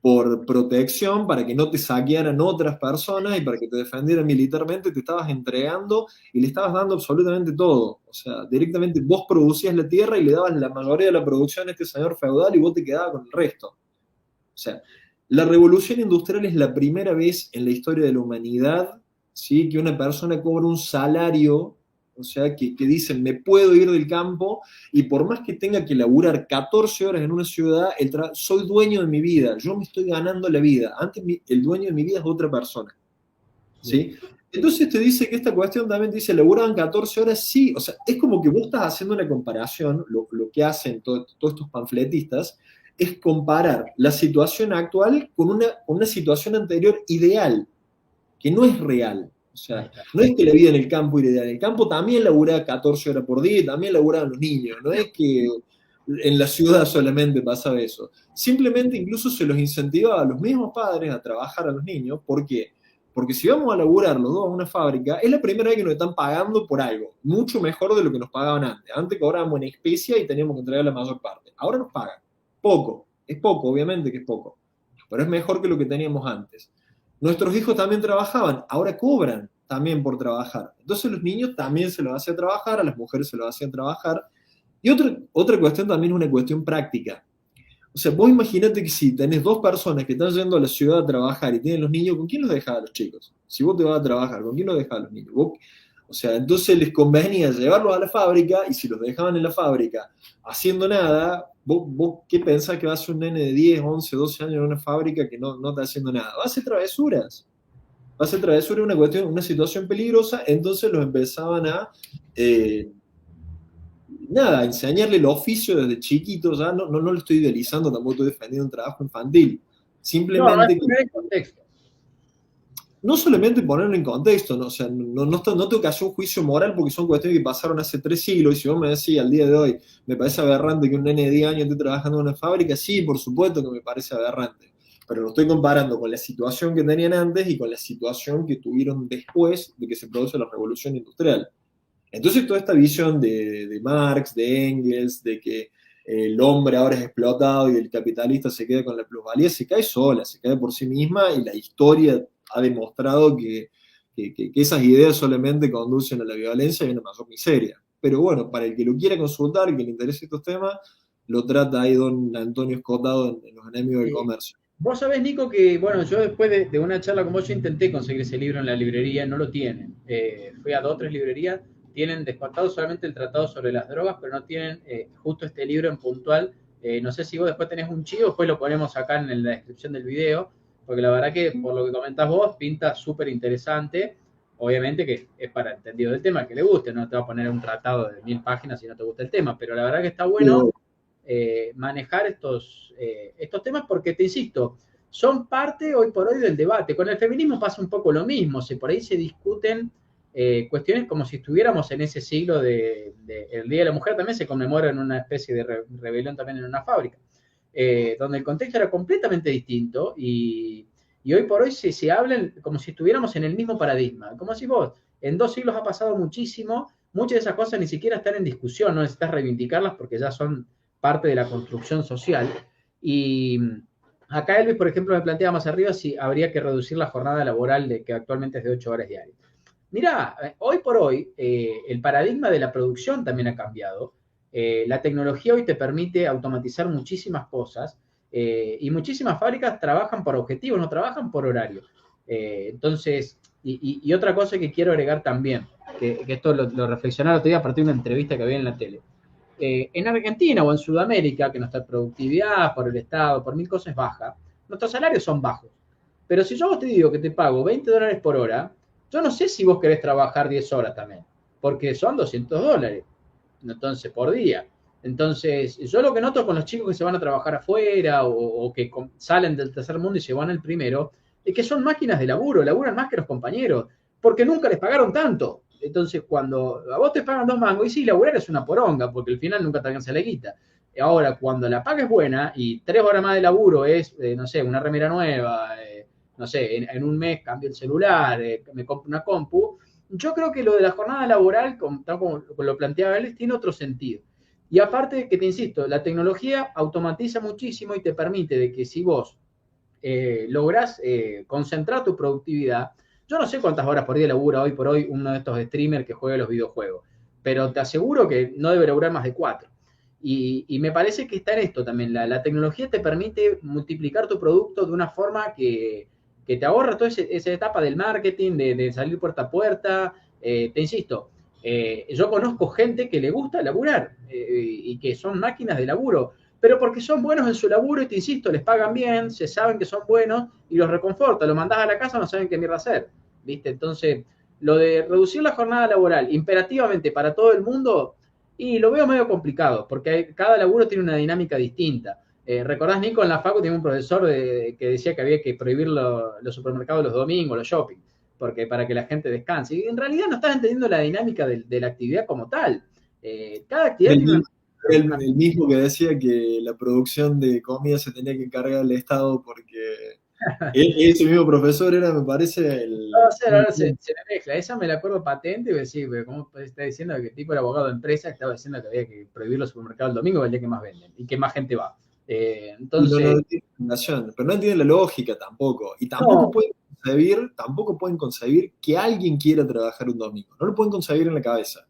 por protección, para que no te saquearan otras personas y para que te defendieran militarmente, te estabas entregando y le estabas dando absolutamente todo. O sea, directamente vos producías la tierra y le dabas la mayoría de la producción a este señor feudal y vos te quedabas con el resto. O sea, la revolución industrial es la primera vez en la historia de la humanidad, ¿sí?, que una persona cobra un salario, o sea, que dicen, me puedo ir del campo y por más que tenga que laburar 14 horas en una ciudad, soy dueño de mi vida, yo me estoy ganando la vida. Antes el dueño de mi vida es otra persona, ¿sí? Entonces te dice que esta cuestión también dice, laburaban 14 horas, sí, o sea, es como que vos estás haciendo una comparación, lo que hacen todos estos panfletistas, es comparar la situación actual con una situación anterior ideal, que no es real. O sea, no es que la vida en el campo era ideal. En el campo también laburaba 14 horas por día, también laburaban los niños. No es que en la ciudad solamente pasaba eso. Simplemente incluso se los incentivaba a los mismos padres a trabajar a los niños. ¿Por qué? Porque si vamos a laburar los dos a una fábrica, es la primera vez que nos están pagando por algo, mucho mejor de lo que nos pagaban antes. Antes cobrábamos en especia y teníamos que entregar la mayor parte. Ahora nos pagan. Poco. Es poco, obviamente que es poco. Pero es mejor que lo que teníamos antes. Nuestros hijos también trabajaban, ahora cobran también por trabajar. Entonces los niños también se los hacían trabajar, a las mujeres se los hacían trabajar. Y otra cuestión también es una cuestión práctica. O sea, vos imaginate que si tenés dos personas que están yendo a la ciudad a trabajar y tienen los niños, ¿con quién los dejás a los chicos? Si vos te vas a trabajar, ¿con quién los dejás a los niños? O sea, entonces les convenía llevarlos a la fábrica y si los dejaban en la fábrica haciendo nada, vos ¿qué pensás que va a ser un nene de 10, 11, 12 años en una fábrica que no está haciendo nada? Va a hacer travesuras. Va a hacer travesuras, una situación peligrosa, entonces los empezaban a eh, enseñarle el oficio desde chiquitos, ya no lo estoy idealizando, tampoco estoy defendiendo un trabajo infantil.
No, es
Simplemente
poner en contexto.
no solamente ponerlo en contexto, ¿no? O sea, no tengo que hacer un juicio moral porque son cuestiones que pasaron hace 3 siglos, y si vos me decís al día de hoy, me parece aberrante que un nene de 10 años esté trabajando en una fábrica, sí, por supuesto que me parece aberrante, pero lo estoy comparando con la situación que tenían antes y con la situación que tuvieron después de que se produce la revolución industrial. Entonces toda esta visión de Marx, de Engels, de que el hombre ahora es explotado y el capitalista se queda con la plusvalía, se cae sola, se cae por sí misma y la historia ha demostrado que esas ideas solamente conducen a la violencia y a una mayor miseria. Pero bueno, para el que lo quiera consultar, que le interese estos temas, lo trata ahí don Antonio Escotado en Los Enemigos del Comercio.
Vos sabés, Nico, que bueno, yo después de una charla con vos, yo intenté conseguir ese libro en la librería, no lo tienen. Fui a 2 o 3 librerías, tienen descartado solamente el tratado sobre las drogas, pero no tienen justo este libro en puntual. No sé si vos después tenés un chivo, después lo ponemos acá en la descripción del video, porque la verdad que por lo que comentás vos, pinta súper interesante. Obviamente que es para entendido del tema, que le guste, no te va a poner un tratado de 1000 páginas si no te gusta el tema, pero la verdad que está bueno manejar estos temas porque, te insisto, son parte hoy por hoy del debate. Con el feminismo pasa un poco lo mismo, por ahí se discuten cuestiones como si estuviéramos en ese siglo el Día de la Mujer también se conmemora en una especie de rebelión también en una fábrica, donde el contexto era completamente distinto y hoy por hoy se hablan como si estuviéramos en el mismo paradigma, como si vos, en 2 siglos ha pasado muchísimo, muchas de esas cosas ni siquiera están en discusión, no necesitas reivindicarlas porque ya son parte de la construcción social. Y acá Elvis, por ejemplo, me plantea más arriba si habría que reducir la jornada laboral que actualmente es de 8 horas diarias. Mirá, hoy por hoy el paradigma de la producción también ha cambiado. La tecnología hoy te permite automatizar muchísimas cosas y muchísimas fábricas trabajan por objetivos, no trabajan por horario. Entonces, y otra cosa que quiero agregar también, que esto lo reflexionaba el otro día a partir de una entrevista que había en la tele. En Argentina o en Sudamérica, que nuestra productividad por el Estado, por 1000 cosas es baja, nuestros salarios son bajos. Pero si yo a vos te digo que te pago $20 por hora, yo no sé si vos querés trabajar 10 horas también, porque son $200, entonces, por día. Entonces, yo lo que noto con los chicos que se van a trabajar afuera o que salen del tercer mundo y se van al primero, es que son máquinas de laburo, laburan más que los compañeros, porque nunca les pagaron tanto. Entonces, cuando a vos te pagan 2 mangos, y sí, laburar es una poronga, porque al final nunca te alcanza la guita. Ahora, cuando la paga es buena y 3 horas más de laburo es, no sé, una remera nueva, no sé, en un mes cambio el celular, me compro una compu, yo creo que lo de la jornada laboral, tal como lo planteaba él, tiene otro sentido. Y aparte que te insisto, la tecnología automatiza muchísimo y te permite de que si vos lográs concentrar tu productividad. Yo no sé cuántas horas por día labura hoy por hoy uno de estos streamers que juega los videojuegos, pero te aseguro que no debe lograr más de 4. Y me parece que está en esto también. La tecnología te permite multiplicar tu producto de una forma que te ahorra toda esa etapa del marketing, de salir puerta a puerta. Te insisto, yo conozco gente que le gusta laburar y que son máquinas de laburo, pero porque son buenos en su laburo y te insisto, les pagan bien, se saben que son buenos y los reconforta. Lo mandás a la casa, no saben qué mierda hacer. ¿Viste? Entonces, lo de reducir la jornada laboral imperativamente para todo el mundo, y lo veo medio complicado, porque cada laburo tiene una dinámica distinta. ¿Recordás, Nico, en la facu tenía un profesor que decía que había que prohibir los supermercados los domingos, los shopping, porque para que la gente descanse? Y en realidad no estás entendiendo la dinámica de la actividad como tal. Cada actividad
El,
tiene
mi-
una...
el mismo que decía que la producción de comida se tenía que encargar el Estado porque ese mismo profesor era, me parece,
No, o sea, ahora se me mezcla. Esa me la acuerdo patente, y decir, ¿cómo está diciendo que el tipo era abogado de empresa? Estaba diciendo que había que prohibir los supermercados el domingo, el día que más venden y que más gente va.
y no,
Entonces,
no tiene explicación, pero no entiende la lógica tampoco. Y
no,
tampoco pueden concebir que alguien quiera trabajar un domingo. No lo pueden concebir en la cabeza.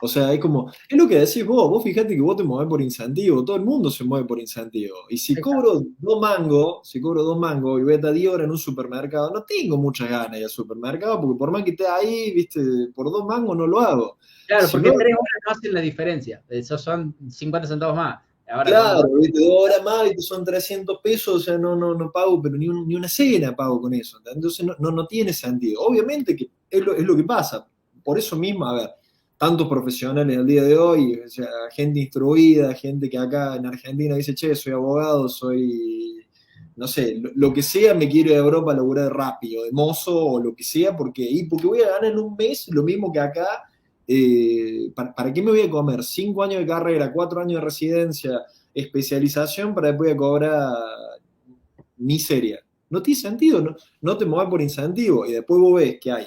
O sea, es como, es lo que decís vos fíjate que vos te movés por incentivo, todo el mundo se mueve por incentivo. Y
exacto.
si cobro 2 mangos y voy a estar 10 horas en un supermercado, no tengo muchas ganas de ir al supermercado, porque por más que esté ahí, viste, por 2 mangos no lo hago.
Claro,
Si
porque
no,
3 horas no hacen la diferencia. Esos son 50 centavos más. Ahora con
claro, viste, 2 horas más y son 300 pesos, o sea, no pago, pero ni una cena pago con eso. ¿Entendés? Entonces no tiene sentido. Obviamente que es lo que pasa. Por eso mismo, a ver, tantos profesionales al día de hoy, o sea, gente instruida, gente que acá en Argentina dice, che, soy abogado, soy, no sé, lo que sea, me quiero ir a Europa a laburar rápido, de mozo o lo que sea, porque voy a ganar en un mes lo mismo que acá. ¿Para qué me voy a comer 5 años de carrera, 4 años de residencia, especialización para después cobrar miseria? No tiene sentido, no te muevas por incentivo. Y después vos ves que hay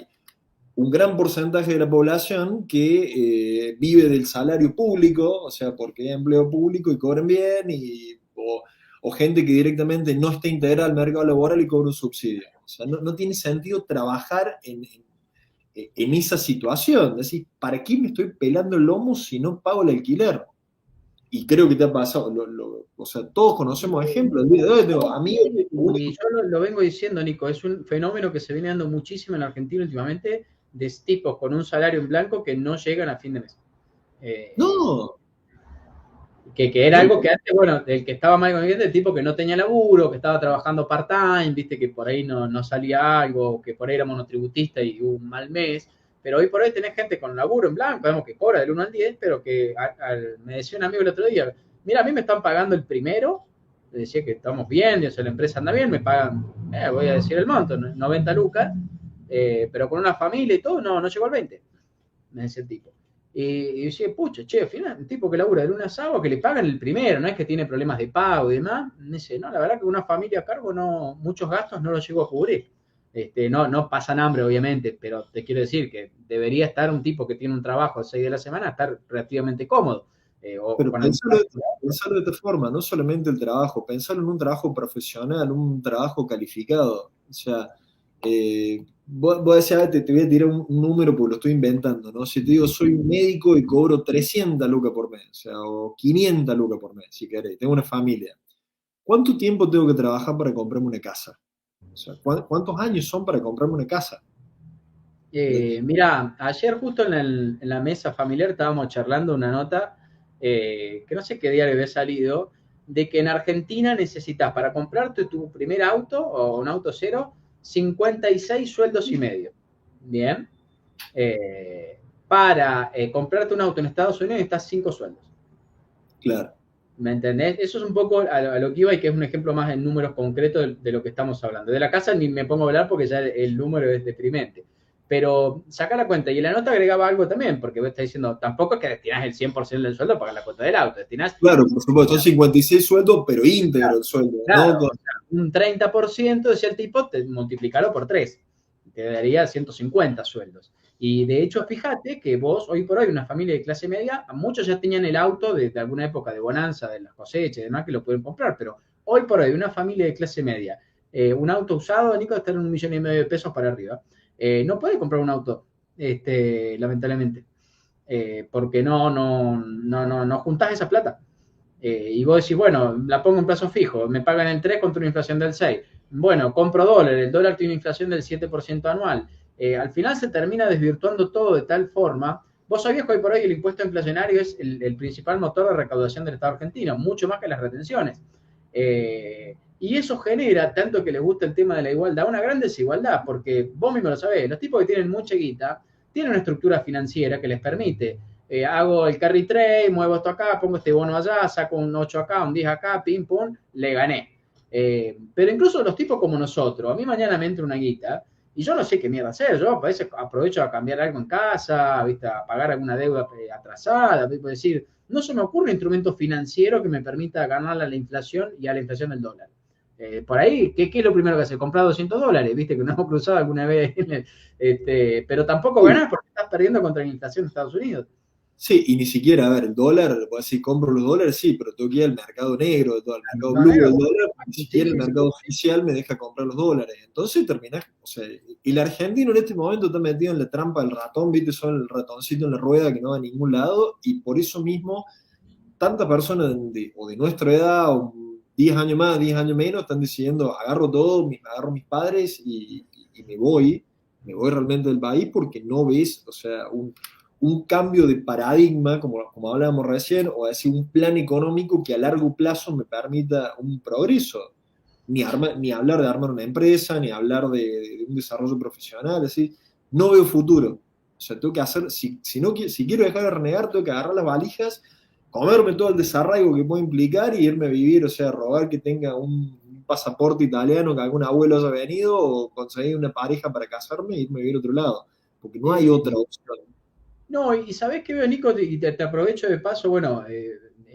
un gran porcentaje de la población que vive del salario público, o sea, porque hay empleo público y cobran bien, o gente que directamente no está integrada al mercado laboral y cobra un subsidio. O sea, no tiene sentido trabajar en esa situación. Es decir, ¿para qué me estoy pelando el lomo si no pago el alquiler? Y creo que te ha pasado, o sea, todos conocemos ejemplos. El día de hoy tengo amigos que
y yo lo vengo diciendo, Nico, es un fenómeno que se viene dando muchísimo en Argentina últimamente, de tipos con un salario en blanco que no llegan a fin de mes. Eh,
no,
que era
no,
algo que antes, bueno, el que estaba mal con el tipo que no tenía laburo, que estaba trabajando part-time, viste, que por ahí no salía algo, que por ahí era monotributista y hubo un mal mes, pero hoy por hoy tenés gente con laburo en blanco, vemos que cobra del 1 al 10, pero que me decía un amigo el otro día, mira, a mí me están pagando el primero, le decía que estamos bien, yo sé, la empresa anda bien, me pagan, voy a decir el monto, 90 lucas, pero con una familia y todo, no llegó al 20, me decía el tipo. Y decía, pucha, che, al final, un tipo que labura de lunes a sábado, que le pagan el primero, no es que tiene problemas de pago y demás. Me dice, no, la verdad que una familia a cargo, no, muchos gastos no los llegó a cubrir. No pasan hambre, obviamente, pero te quiero decir que debería estar un tipo que tiene un trabajo 6 días a la semana, estar relativamente cómodo. O
pero
con algún trabajo.
pensarlo de esta forma, no solamente el trabajo, pensarlo en un trabajo profesional, un trabajo calificado. O sea, vos decís, te voy a tirar un número porque lo estoy inventando, ¿no? Si te digo, soy un médico y cobro 300 lucas por mes, o sea, o 500 lucas por mes, si querés, tengo una familia. ¿Cuánto tiempo tengo que trabajar para comprarme una casa? O sea, ¿cuántos años son para comprarme una casa?
Mira, ayer justo en la mesa familiar estábamos charlando una nota, que no sé qué diario había salido, de que en Argentina necesitas para comprarte tu primer auto o un auto cero, 56 sueldos y medio. Bien. Para comprarte un auto en Estados Unidos necesitas 5 sueldos.
Claro.
¿Me entendés? Eso es un poco a lo que iba y que es un ejemplo más en números concretos de lo que estamos hablando. De la casa ni me pongo a hablar porque ya el número es deprimente. Pero saca la cuenta. Y la nota agregaba algo también, porque vos estás diciendo, tampoco es que destinás el 100% del sueldo a pagar la cuota del auto. Destinás,
Claro, por supuesto, son 56 sueldos, pero íntegro el sueldo, ¿no?
claro, o sea, un 30%, decía el tipo, te multiplicarlo por 3. Te daría 150 sueldos. Y de hecho, fíjate que vos, hoy por hoy, una familia de clase media, muchos ya tenían el auto de alguna época de bonanza, de las cosechas y demás, que lo pueden comprar, pero hoy por hoy, una familia de clase media Un auto usado, Nico, está en 1,5 millones de pesos para arriba. No puede comprar un auto, lamentablemente, porque no juntás esa plata. Y vos decís, bueno, la pongo en plazo fijo, me pagan el 3 contra una inflación del 6. Bueno, compro dólar, el dólar tiene una inflación del 7% anual. Al final se termina desvirtuando todo de tal forma. Vos sabías que hoy por hoy el impuesto inflacionario es el principal motor de recaudación del Estado argentino, mucho más que las retenciones. Y eso genera, tanto que les gusta el tema de la igualdad, una gran desigualdad, porque vos mismo lo sabés, los tipos que tienen mucha guita tienen una estructura financiera que les permite hago el carry trade, muevo esto acá, pongo este bono allá, saco un 8 acá, un 10 acá, pim, pum, le gané. Pero incluso los tipos como nosotros, a mí mañana me entra una guita y yo no sé qué mierda hacer, yo a veces aprovecho a cambiar algo en casa, ¿viste? A pagar alguna deuda atrasada, ¿viste? Decir, no se me ocurre un instrumento financiero que me permita ganarle a la inflación y a la inflación del dólar. Por ahí, ¿qué es lo primero que hace? Comprar $200, ¿viste? Que no hemos cruzado alguna vez. Pero tampoco ganás porque estás perdiendo contra la inflación de Estados Unidos.
Sí, y ni siquiera, a ver, el dólar, pues si compro los dólares, sí, pero tengo que ir al mercado negro, todo, al mercado
No,
blue del
negro,
dólar, ni
sí,
siquiera el
sí.
mercado oficial me deja comprar los dólares. Entonces terminás, o sea, y el argentino en este momento está metido en la trampa del ratón, viste, son el ratoncito en la rueda que no va a ningún lado, y por eso mismo, tantas personas o de nuestra edad, o 10 años más, 10 años menos, están diciendo, agarro todo, agarro mis padres y me voy realmente del país porque no ves, o sea, un cambio de paradigma, como hablábamos recién, o decir, un plan económico que a largo plazo me permita un progreso. Ni hablar de armar una empresa, ni hablar de un desarrollo profesional, así. No veo futuro. O sea, tengo que hacer, si quiero dejar de renegar, tengo que agarrar las valijas, comerme todo el desarraigo que puede implicar y irme a vivir, o sea, rogar que tenga un pasaporte italiano, que algún abuelo haya venido, o conseguir una pareja para casarme e irme a vivir a otro lado. Porque no hay otra opción.
No, y sabés que veo, Nico, y te aprovecho de paso, bueno,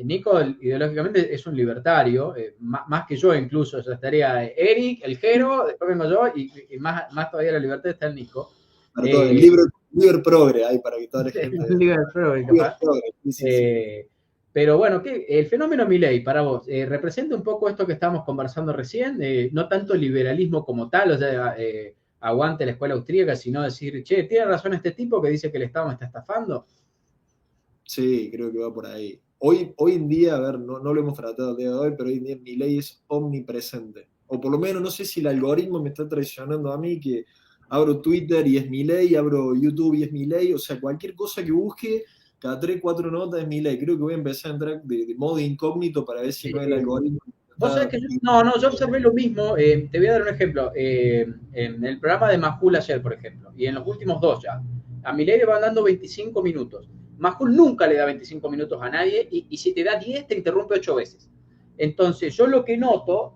Nico ideológicamente es un libertario, más que yo incluso, ya estaría Eric, el Jero, después vengo yo, y más todavía la libertad está el Nico.
Para todo, el
Eh,
libro progre hay para que toda la gente.
Liga del Pro,
Libro
capaz.
progre, sí, sí, sí.
Eh, pero bueno, el fenómeno Milei para vos representa un poco esto que estábamos conversando recién, no tanto liberalismo como tal, o sea, aguante la escuela austríaca, sino decir, che, tiene razón este tipo que dice que el Estado me está estafando.
Sí, creo que va por ahí. Hoy en día, a ver, no lo hemos tratado el día de hoy, pero hoy en día mi ley es omnipresente. O por lo menos no sé si el algoritmo me está traicionando a mí, que abro Twitter y es mi ley, abro YouTube y es mi ley, o sea, cualquier cosa que busque, cada 3, 4 notas es mi ley. Creo que voy a empezar a entrar de modo incógnito para ver si no el algoritmo
Vos sabés
está...
que yo observé lo mismo. Te voy a dar un ejemplo. En el programa de Majul ayer, por ejemplo, y en los últimos dos ya, a Milei le van dando 25 minutos. Majul nunca le da 25 minutos a nadie y si te da 10 te interrumpe 8 veces. Entonces, yo lo que noto,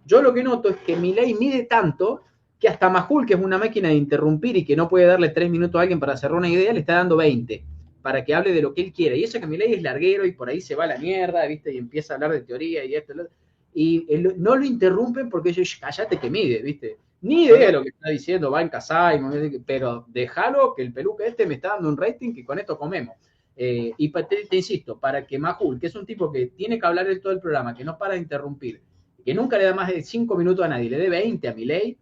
yo lo que noto es que Milei mide tanto que hasta Majul, que es una máquina de interrumpir y que no puede darle 3 minutos a alguien para cerrar una idea, le está dando 20 para que hable de lo que él quiere. Y eso que Milei es larguero y por ahí se va a la mierda, ¿viste? Y empieza a hablar de teoría y esto. Y no lo interrumpen porque ellos, callate que mide, ¿viste? Ni idea de lo que está diciendo, va en Casay, pero déjalo que el peluca este me está dando un rating que con esto comemos. Y te insisto, para que Majul, que es un tipo que tiene que hablar en todo el programa, que no para de interrumpir, que nunca le da más de 5 minutos a nadie, le dé 20 a Milei,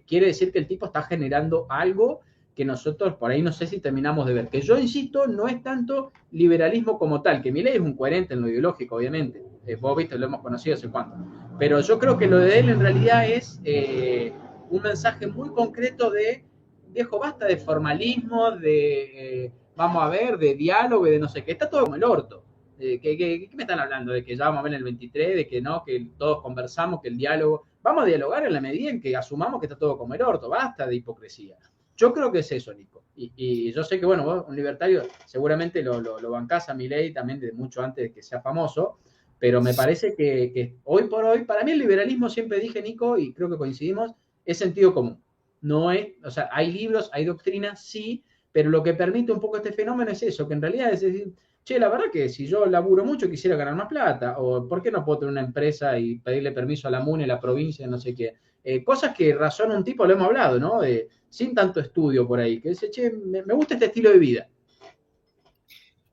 quiere decir que el tipo está generando algo que nosotros por ahí no sé si terminamos de ver. Que yo insisto, no es tanto liberalismo como tal, que Milei es un coherente en lo ideológico, obviamente. Vos viste, lo hemos conocido hace cuánto. Pero yo creo que lo de él en realidad es un mensaje muy concreto de, viejo, basta de formalismo, de vamos a ver, de diálogo y de no sé qué. Está todo como el orto. ¿Qué me están hablando? De que ya vamos a ver en el 23, de que no, que todos conversamos, que el diálogo. Vamos a dialogar en la medida en que asumamos que está todo como el orto. Basta de hipocresía. Yo creo que es eso, Nico. Y yo sé que, bueno, vos, un libertario, seguramente lo bancás a Milei también de mucho antes de que sea famoso, pero me parece que hoy por hoy, para mí el liberalismo, siempre dije, Nico, y creo que coincidimos, es sentido común. No es, o sea, hay libros, hay doctrinas, sí, pero lo que permite un poco este fenómeno es eso, que en realidad es decir, che, la verdad que si yo laburo mucho quisiera ganar más plata, o ¿por qué no puedo tener una empresa y pedirle permiso a la MUNE, a la provincia, no sé qué? Cosas que razona un tipo, lo hemos hablado, ¿no? Sin tanto estudio por ahí, que dice, che, me gusta este estilo de vida.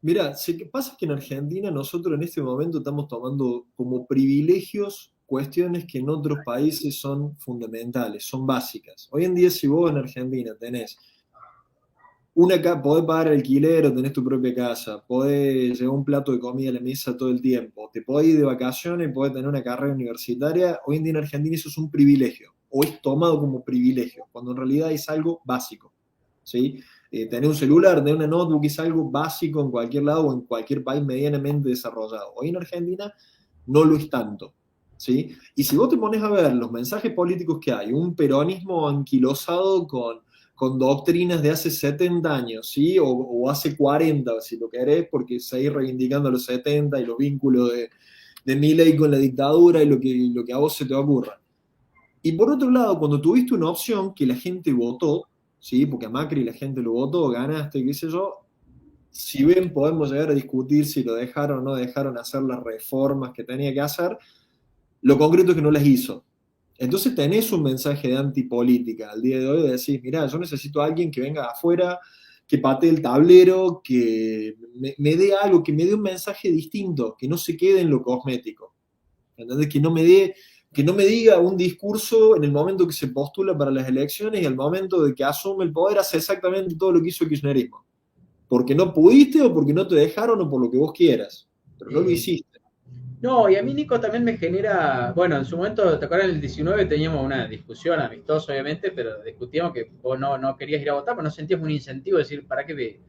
Mira, que pasa que en Argentina nosotros en este momento estamos tomando como privilegios cuestiones que en otros países son fundamentales, son básicas. Hoy en día, si vos en Argentina tenés podés pagar alquiler o tenés tu propia casa, podés llevar un plato de comida a la mesa todo el tiempo, te podés ir de vacaciones, podés tener una carrera universitaria, hoy en día en Argentina eso es un privilegio, o es tomado como privilegio, cuando en realidad es algo básico, ¿sí? Tener un celular, tener una notebook es algo básico en cualquier lado o en cualquier país medianamente desarrollado. Hoy en Argentina no lo es tanto, ¿sí? Y si vos te pones a ver los mensajes políticos que hay, un peronismo anquilosado con doctrinas de hace 70 años, ¿sí? O hace 40, si lo querés, porque seguís reivindicando los 70 y los vínculos de Milei con la dictadura y lo que a vos se te ocurra. Y por otro lado, cuando tuviste una opción que la gente votó, ¿sí? Porque a Macri la gente lo votó, ganaste, qué sé yo, si bien podemos llegar a discutir si lo dejaron o no dejaron hacer las reformas que tenía que hacer, lo concreto es que no las hizo. Entonces tenés un mensaje de antipolítica al día de hoy de decir, mirá, yo necesito a alguien que venga de afuera, que patee el tablero, que me dé algo, que me dé un mensaje distinto, que no se quede en lo cosmético. ¿Entendés? Que no me diga un discurso en el momento que se postula para las elecciones y al momento de que asume el poder hace exactamente todo lo que hizo el kirchnerismo. Porque no pudiste o porque no te dejaron o por lo que vos quieras. Pero no lo
Eh,
hiciste.
No, y a mí Nico también me genera, bueno, en su momento, ¿te acuerdas? En el 19 teníamos una discusión amistosa, obviamente, pero discutíamos que vos no querías ir a votar, pero no sentías un incentivo de decir, ¿para qué ve?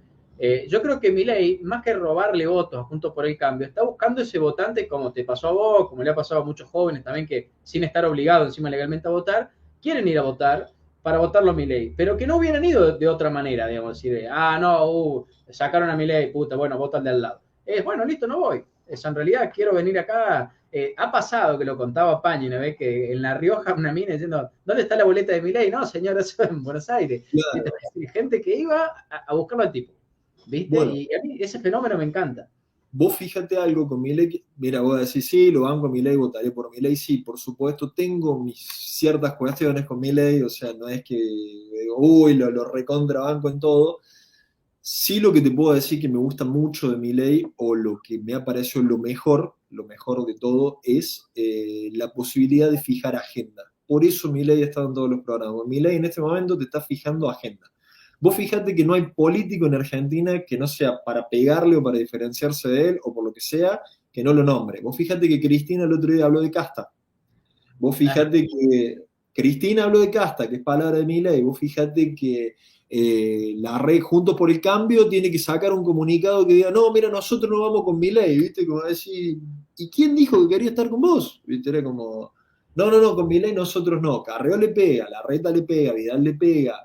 Yo creo que Milei, más que robarle votos a Juntos por el Cambio, está buscando ese votante como te pasó a vos, como le ha pasado a muchos jóvenes también que sin estar obligados encima legalmente a votar, quieren ir a votar para votarlo a Milei, pero que no hubieran ido de otra manera, digamos, decir, no, sacaron a Milei, puta, bueno, votan de al lado. Bueno, listo, no voy. En realidad quiero venir acá. Ha pasado que lo contaba Pañi una vez que en La Rioja una mina diciendo, ¿dónde está la boleta de Milei? No, señor, eso es en Buenos Aires. ¿Viste?
Claro.
Gente que iba a buscarlo al tipo. ¿Viste?
Bueno,
Y a mí ese fenómeno me encanta.
vos fíjate algo con Milei, mira, vos decís, sí, lo banco a Milei, votaré por Milei, sí, por supuesto, tengo mis ciertas cuestiones con Milei, o sea, no es que, uy, lo recontrabanco en todo. Sí, lo que te puedo decir que me gusta mucho de Milei, o lo que me ha parecido lo mejor de todo, es la posibilidad de fijar agenda. Por eso Milei está en todos los programas. Milei en este momento te está fijando agenda. Vos fijate que no hay político en Argentina que no sea para pegarle o para diferenciarse de él o por lo que sea, que no lo nombre. Vos fijate que Cristina el otro día habló de casta. Vos
Ah,
fijate que Cristina habló de casta, que es palabra de Milei. Vos fijate que la red Juntos por el Cambio tiene que sacar un comunicado que diga, no, mira, nosotros no vamos con Milei, ¿viste? Como decir, ¿y quién dijo que quería estar con vos? ¿Viste? Era como, no, con Milei nosotros no. Carrió le pega, Larreta le pega, Vidal le pega.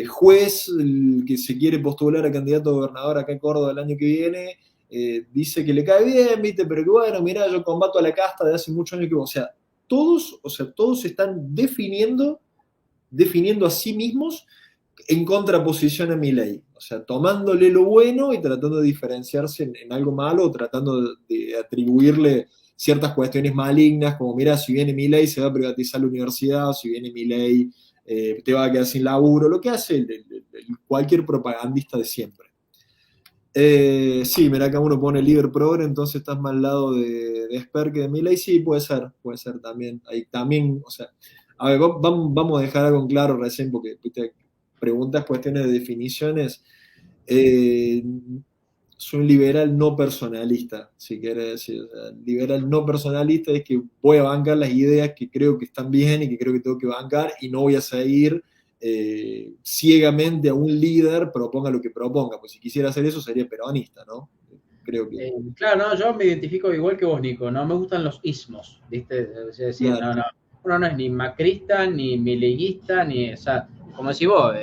Juez, el que se quiere postular a candidato a gobernador acá en Córdoba el año que viene, dice que le cae bien, ¿viste? Pero que bueno, mira, yo combato a la casta de hace muchos años que, todos se están definiendo a sí mismos en contraposición a Milei. O sea, tomándole lo bueno y tratando de diferenciarse en algo malo o tratando de atribuirle ciertas cuestiones malignas, como mira, si viene Milei se va a privatizar la universidad, o si viene Milei te va a quedar sin laburo, lo que hace cualquier propagandista de siempre. Sí, mira, acá uno pone líder progre, entonces estás más al lado de Esper que de Milei. Sí, puede ser también. Ahí también, o sea, a ver, vamos a dejar algo en claro recién, porque te preguntas cuestiones de definiciones. Eh, soy un liberal no personalista, si quieres decir. O sea, liberal no personalista es que voy a bancar las ideas que creo que están bien y que creo que tengo que bancar y no voy a seguir ciegamente a un líder, proponga lo que proponga. Pues si quisiera hacer eso sería peronista, ¿no? Creo que.
claro, no, yo me identifico igual que vos, Nico, no me gustan los ismos, ¿viste? Es decir,
Claro,
uno no es ni macrista, ni mileguista, ni, o sea, como decís vos,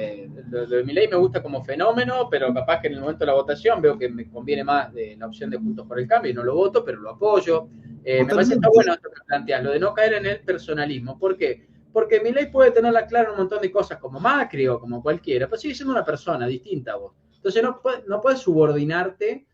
lo de Milei me gusta como fenómeno, pero capaz que en el momento de la votación veo que me conviene más de la opción de Juntos por el Cambio y no lo voto, pero lo apoyo. Me parece que está
totalmente.
bueno esto que planteas, lo de no caer en el personalismo. ¿Por qué? Porque Milei puede tenerla clara en un montón de cosas, como Macri o como cualquiera, pero sigue siendo una persona distinta a vos. Entonces no puedes subordinarte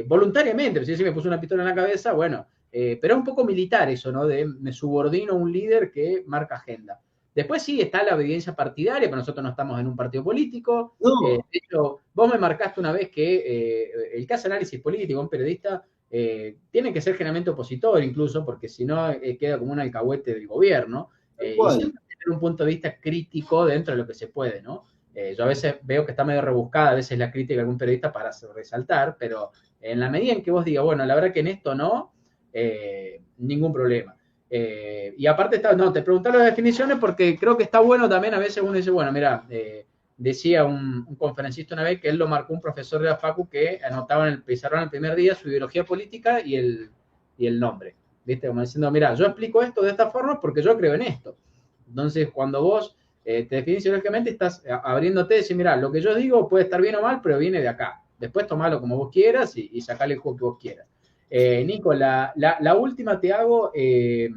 voluntariamente, si me puso una pistola en la cabeza, bueno, pero es un poco militar eso, ¿no? De me subordino a un líder que marca agenda. Después sí está la obediencia partidaria, pero nosotros no estamos en un partido político. De
No,
hecho, vos me marcaste una vez que el que hace análisis político, un periodista, tiene que ser generalmente opositor incluso, porque si no queda como un alcahuete del gobierno,
tal
y
cual.
siempre tener un punto de vista crítico dentro de lo que se puede, ¿no? Yo a veces veo que está medio rebuscada a veces la crítica de algún periodista para resaltar, pero en la medida en que vos digas, bueno, la verdad que en esto no, ningún problema. Y aparte, no, te pregunté las definiciones porque creo que está bueno también, a veces uno dice, bueno, mira, decía un conferencista una vez que él lo marcó un profesor de la Facu que anotaba en el pizarrón el primer día su ideología política y el nombre, ¿viste? Como diciendo, mira, yo explico esto de esta forma porque yo creo en esto. Entonces, cuando vos te definís ideológicamente, estás abriéndote y decís, mira, lo que yo digo puede estar bien o mal, pero viene de acá. Después tomalo como vos quieras y sacale el juego que vos quieras. Nico, la última te hago de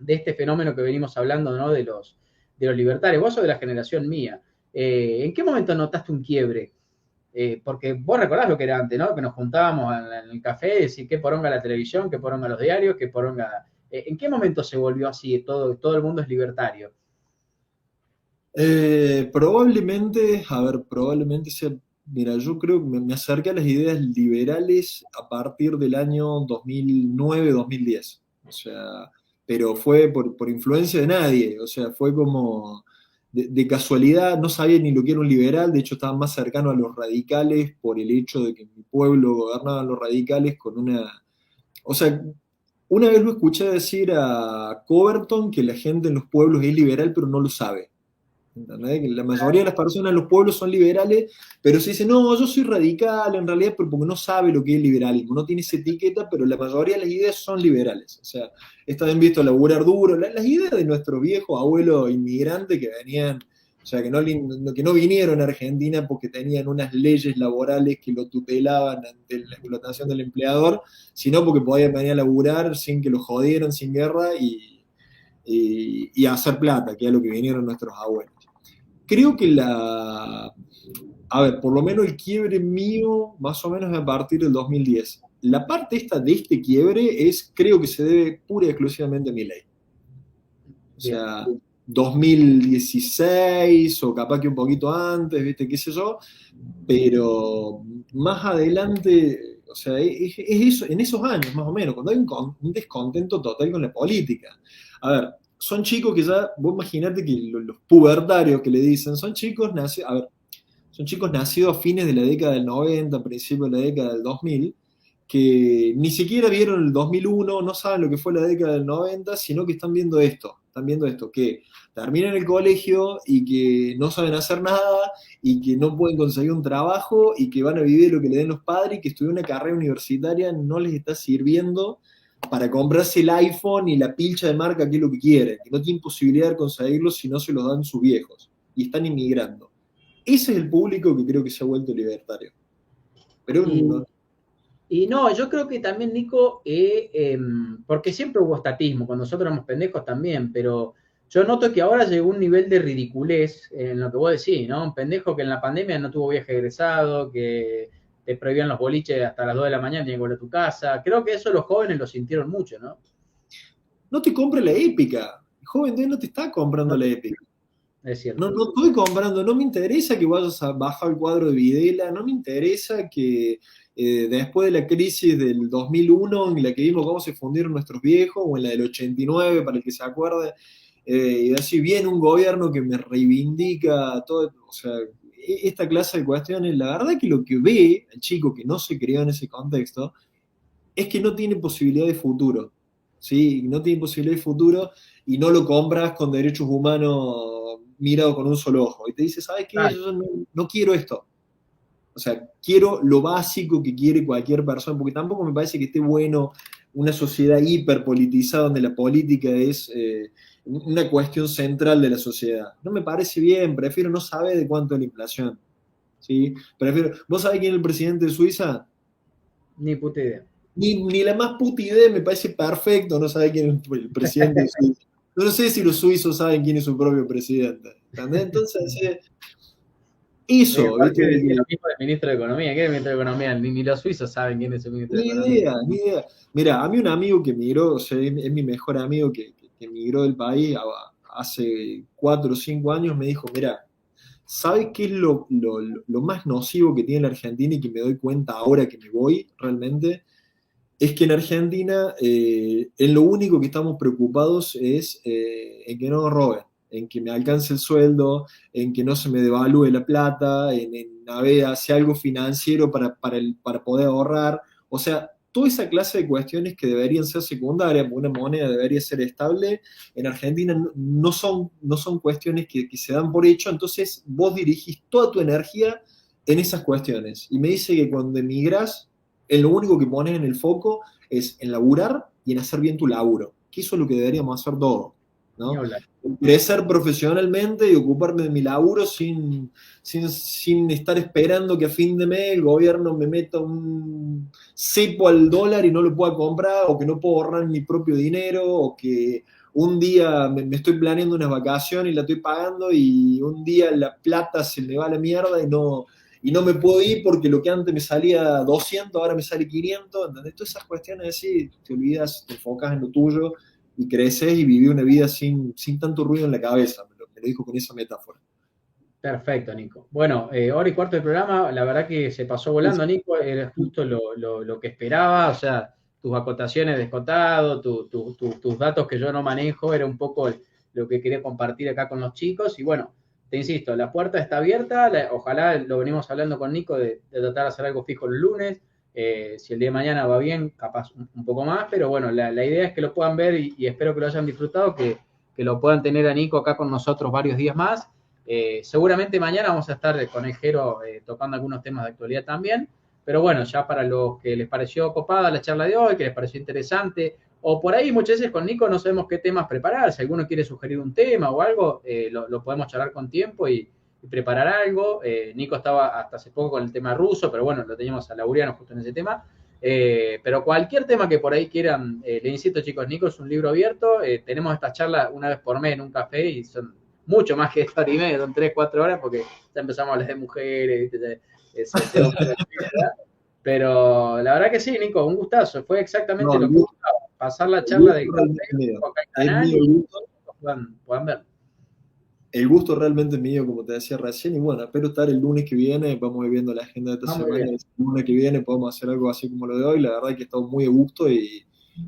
este fenómeno que venimos hablando, ¿no? De los libertarios. Vos sos de la generación mía. ¿En qué momento notaste un quiebre? Porque vos recordás lo que era antes, ¿no? Que nos juntábamos en el café y decir qué poronga la televisión, qué poronga los diarios, qué poronga... ¿En qué momento se volvió así? Todo el mundo es libertario.
Probablemente, a ver, probablemente sea, mira, yo creo que me acerqué a las ideas liberales a partir del año 2009-2010. O sea, pero fue por influencia de nadie, o sea, fue como de casualidad, no sabía ni lo que era un liberal, de hecho estaba más cercano a los radicales por el hecho de que en mi pueblo gobernaban los radicales con una, o sea, una vez lo escuché decir a Coberton que la gente en los pueblos es liberal pero no lo sabe. ¿Entendés? Que la mayoría de las personas en los pueblos son liberales, pero se dice, no, yo soy radical, en realidad, porque no sabe lo que es liberalismo, no tiene esa etiqueta, pero la mayoría de las ideas son liberales. O sea, está bien visto laburar duro, las ideas de nuestros viejos abuelos inmigrantes que venían, o sea, que no vinieron a Argentina porque tenían unas leyes laborales que lo tutelaban ante la explotación del empleador, sino porque podían venir a laburar sin que lo jodieran, sin guerra y hacer plata, que es lo que vinieron nuestros abuelos. Creo que a ver, por lo menos el quiebre mío, más o menos es a partir del 2010. La parte esta de este quiebre creo que se debe pura y exclusivamente a mi ley. O
Bien.
sea, 2016 o capaz que un poquito antes, ¿viste? ¿Qué sé yo? Pero más adelante, o sea, es eso, en esos años más o menos, cuando hay un descontento total con la política. A ver, son chicos que ya, vos imaginate que los pubertarios que le dicen, son chicos nacidos, a ver, son chicos nacidos a fines de la década del 90, principios de la década del 2000, que ni siquiera vieron el 2001, no saben lo que fue la década del 90, sino que están viendo esto, que terminan el colegio y que no saben hacer nada y que no pueden conseguir un trabajo y que van a vivir lo que le den los padres y que estudiar una carrera universitaria no les está sirviendo para comprarse el iPhone y la pilcha de marca que es lo que quieren, que no tienen posibilidad de conseguirlo si no se los dan sus viejos y están inmigrando. Ese es el público que creo que se ha vuelto libertario. Pero
Y,
no,
y no, yo creo que también, Nico, porque siempre hubo estatismo, cuando nosotros éramos pendejos también, pero yo noto que ahora llegó un nivel de ridiculez en lo que vos decís, ¿no? Un pendejo que en la pandemia no tuvo viaje egresado, que te prohibían los boliches hasta las 2 de la mañana, tienes que volver a tu casa. Creo que eso los jóvenes lo sintieron mucho, ¿no?
no te compres la épica. El joven de hoy no te está comprando
No,
la épica.
es
No,
cierto.
no estoy comprando, no me interesa que vayas a bajar el cuadro de Videla, no me interesa que después de la crisis del 2001, en la que vimos cómo se fundieron nuestros viejos, o en la del 89, para el que se acuerde, y así viene un gobierno que me reivindica todo, o sea, esta clase de cuestiones, la verdad que lo que ve el chico que no se crió en ese contexto, es que no tiene posibilidad de futuro, ¿sí? No tiene posibilidad de futuro y no lo compras con derechos humanos mirado con un solo ojo. Y te dice, ¿sabes qué?
Ay,
Yo no quiero esto. O sea, quiero lo básico que quiere cualquier persona, porque tampoco me parece que esté bueno una sociedad hiperpolitizada donde la política es una cuestión central de la sociedad. No me parece bien, prefiero no saber de cuánto es la inflación. ¿Sí? ¿Vos sabés quién es el presidente de Suiza?
ni puta idea.
Ni la más puta idea, me parece perfecto, no sabe quién es el presidente de Suiza. No sé si los suizos saben quién es su propio presidente. ¿Entendés? Entonces, eso,
Igual que
¿viste?
decía lo mismo del ministro de Economía. ¿Quién es el ministro de Economía? Ni los suizos saben quién es el ministro de
Ni
Economía.
idea, ni idea. Mira, a mí un amigo que migró, o sea, es mi mejor amigo que migró del país hace 4 o 5 años me dijo, mira, ¿sabes qué es lo más nocivo que tiene la Argentina y que me doy cuenta ahora que me voy realmente? Es que en Argentina en lo único que estamos preocupados es en que no nos roben, en que me alcance el sueldo, en que no se me devalúe la plata, en hacer algo financiero para poder ahorrar. O sea, toda esa clase de cuestiones que deberían ser secundarias, una moneda debería ser estable, en Argentina no son cuestiones que se dan por hecho, entonces vos dirigís toda tu energía en esas cuestiones. Y me dice que cuando emigrás, lo único que pones en el foco es en laburar y en hacer bien tu laburo, que eso es lo que deberíamos hacer todos,
Ni
¿no?
hablar.
Crecer profesionalmente y ocuparme de mi laburo sin estar esperando que a fin de mes el gobierno me meta un cepo al dólar y no lo pueda comprar, o que no puedo ahorrar mi propio dinero, o que un día me estoy planeando unas vacaciones y la estoy pagando y un día la plata se me va a la mierda y no me puedo ir porque lo que antes me salía 200 ahora me sale 500, ¿entendés? Todas esas cuestiones así, te olvidas, te enfocas en lo tuyo y creces y vivís una vida sin tanto ruido en la cabeza, me lo dijo con esa metáfora.
Perfecto, Nico. Bueno, hora y cuarto del programa, la verdad que se pasó volando, Nico, era justo lo que esperaba, o sea, tus acotaciones descontado, tus datos que yo no manejo, era un poco lo que quería compartir acá con los chicos, y bueno, te insisto, la puerta está abierta, ojalá lo venimos hablando con Nico de tratar de hacer algo fijo el lunes, si el día de mañana va bien, capaz un poco más, pero bueno, la idea es que lo puedan ver y espero que lo hayan disfrutado, que lo puedan tener a Nico acá con nosotros varios días más. Seguramente mañana vamos a estar con el Jero tocando algunos temas de actualidad también, pero bueno, ya para los que les pareció copada la charla de hoy, que les pareció interesante, o por ahí muchas veces con Nico no sabemos qué temas preparar, si alguno quiere sugerir un tema o algo, lo podemos charlar con tiempo y preparar algo. Nico estaba hasta hace poco con el tema ruso, pero bueno, lo teníamos a Laureano justo en ese tema. Pero cualquier tema que por ahí quieran, le insisto chicos, Nico es un libro abierto, tenemos esta charla una vez por mes en un café y son mucho más que 2 horas y media, son 3, 4 horas, porque ya empezamos a hablar de mujeres, ¿viste? Se va un poco de pero la verdad que sí, Nico, un gustazo, fue exactamente
No,
lo
el
que
gusto,
buscaba, pasar la
el
charla
gusto
de café
realmente es mío.
acá al
Es
canal
mío
y
el gusto.
puedan ver.
El gusto realmente es mío, como te decía recién, y bueno, espero estar el lunes que viene, vamos viendo la agenda de esta
Ah, muy
semana,
bien.
y el lunes que viene podemos hacer algo así como lo de hoy, la verdad que he estado muy a gusto y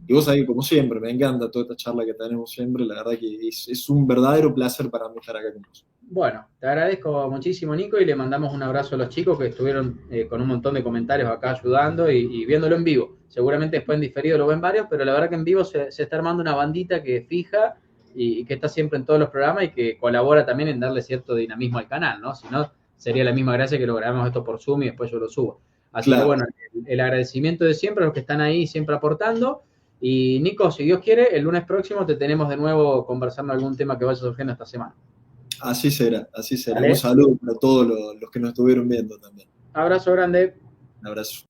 vos sabés, como siempre, me encanta toda esta charla que tenemos siempre, la verdad que es un verdadero placer para mí estar acá con vos.
Bueno, te agradezco muchísimo, Nico, y le mandamos un abrazo a los chicos que estuvieron con un montón de comentarios acá ayudando y viéndolo en vivo. Seguramente después en diferido lo ven varios, pero la verdad que en vivo se está armando una bandita que fija y que está siempre en todos los programas y que colabora también en darle cierto dinamismo al canal, ¿no? Si no, sería la misma gracia que lo grabamos esto por Zoom y después yo lo subo. Así que
Claro,
bueno, el agradecimiento de siempre a los que están ahí siempre aportando. Y Nico, si Dios quiere, el lunes próximo te tenemos de nuevo conversando algún tema que vaya surgiendo esta semana.
así será, así será. Un
¿Vale?
saludo para todos los que nos estuvieron viendo también.
Abrazo grande.
Un abrazo.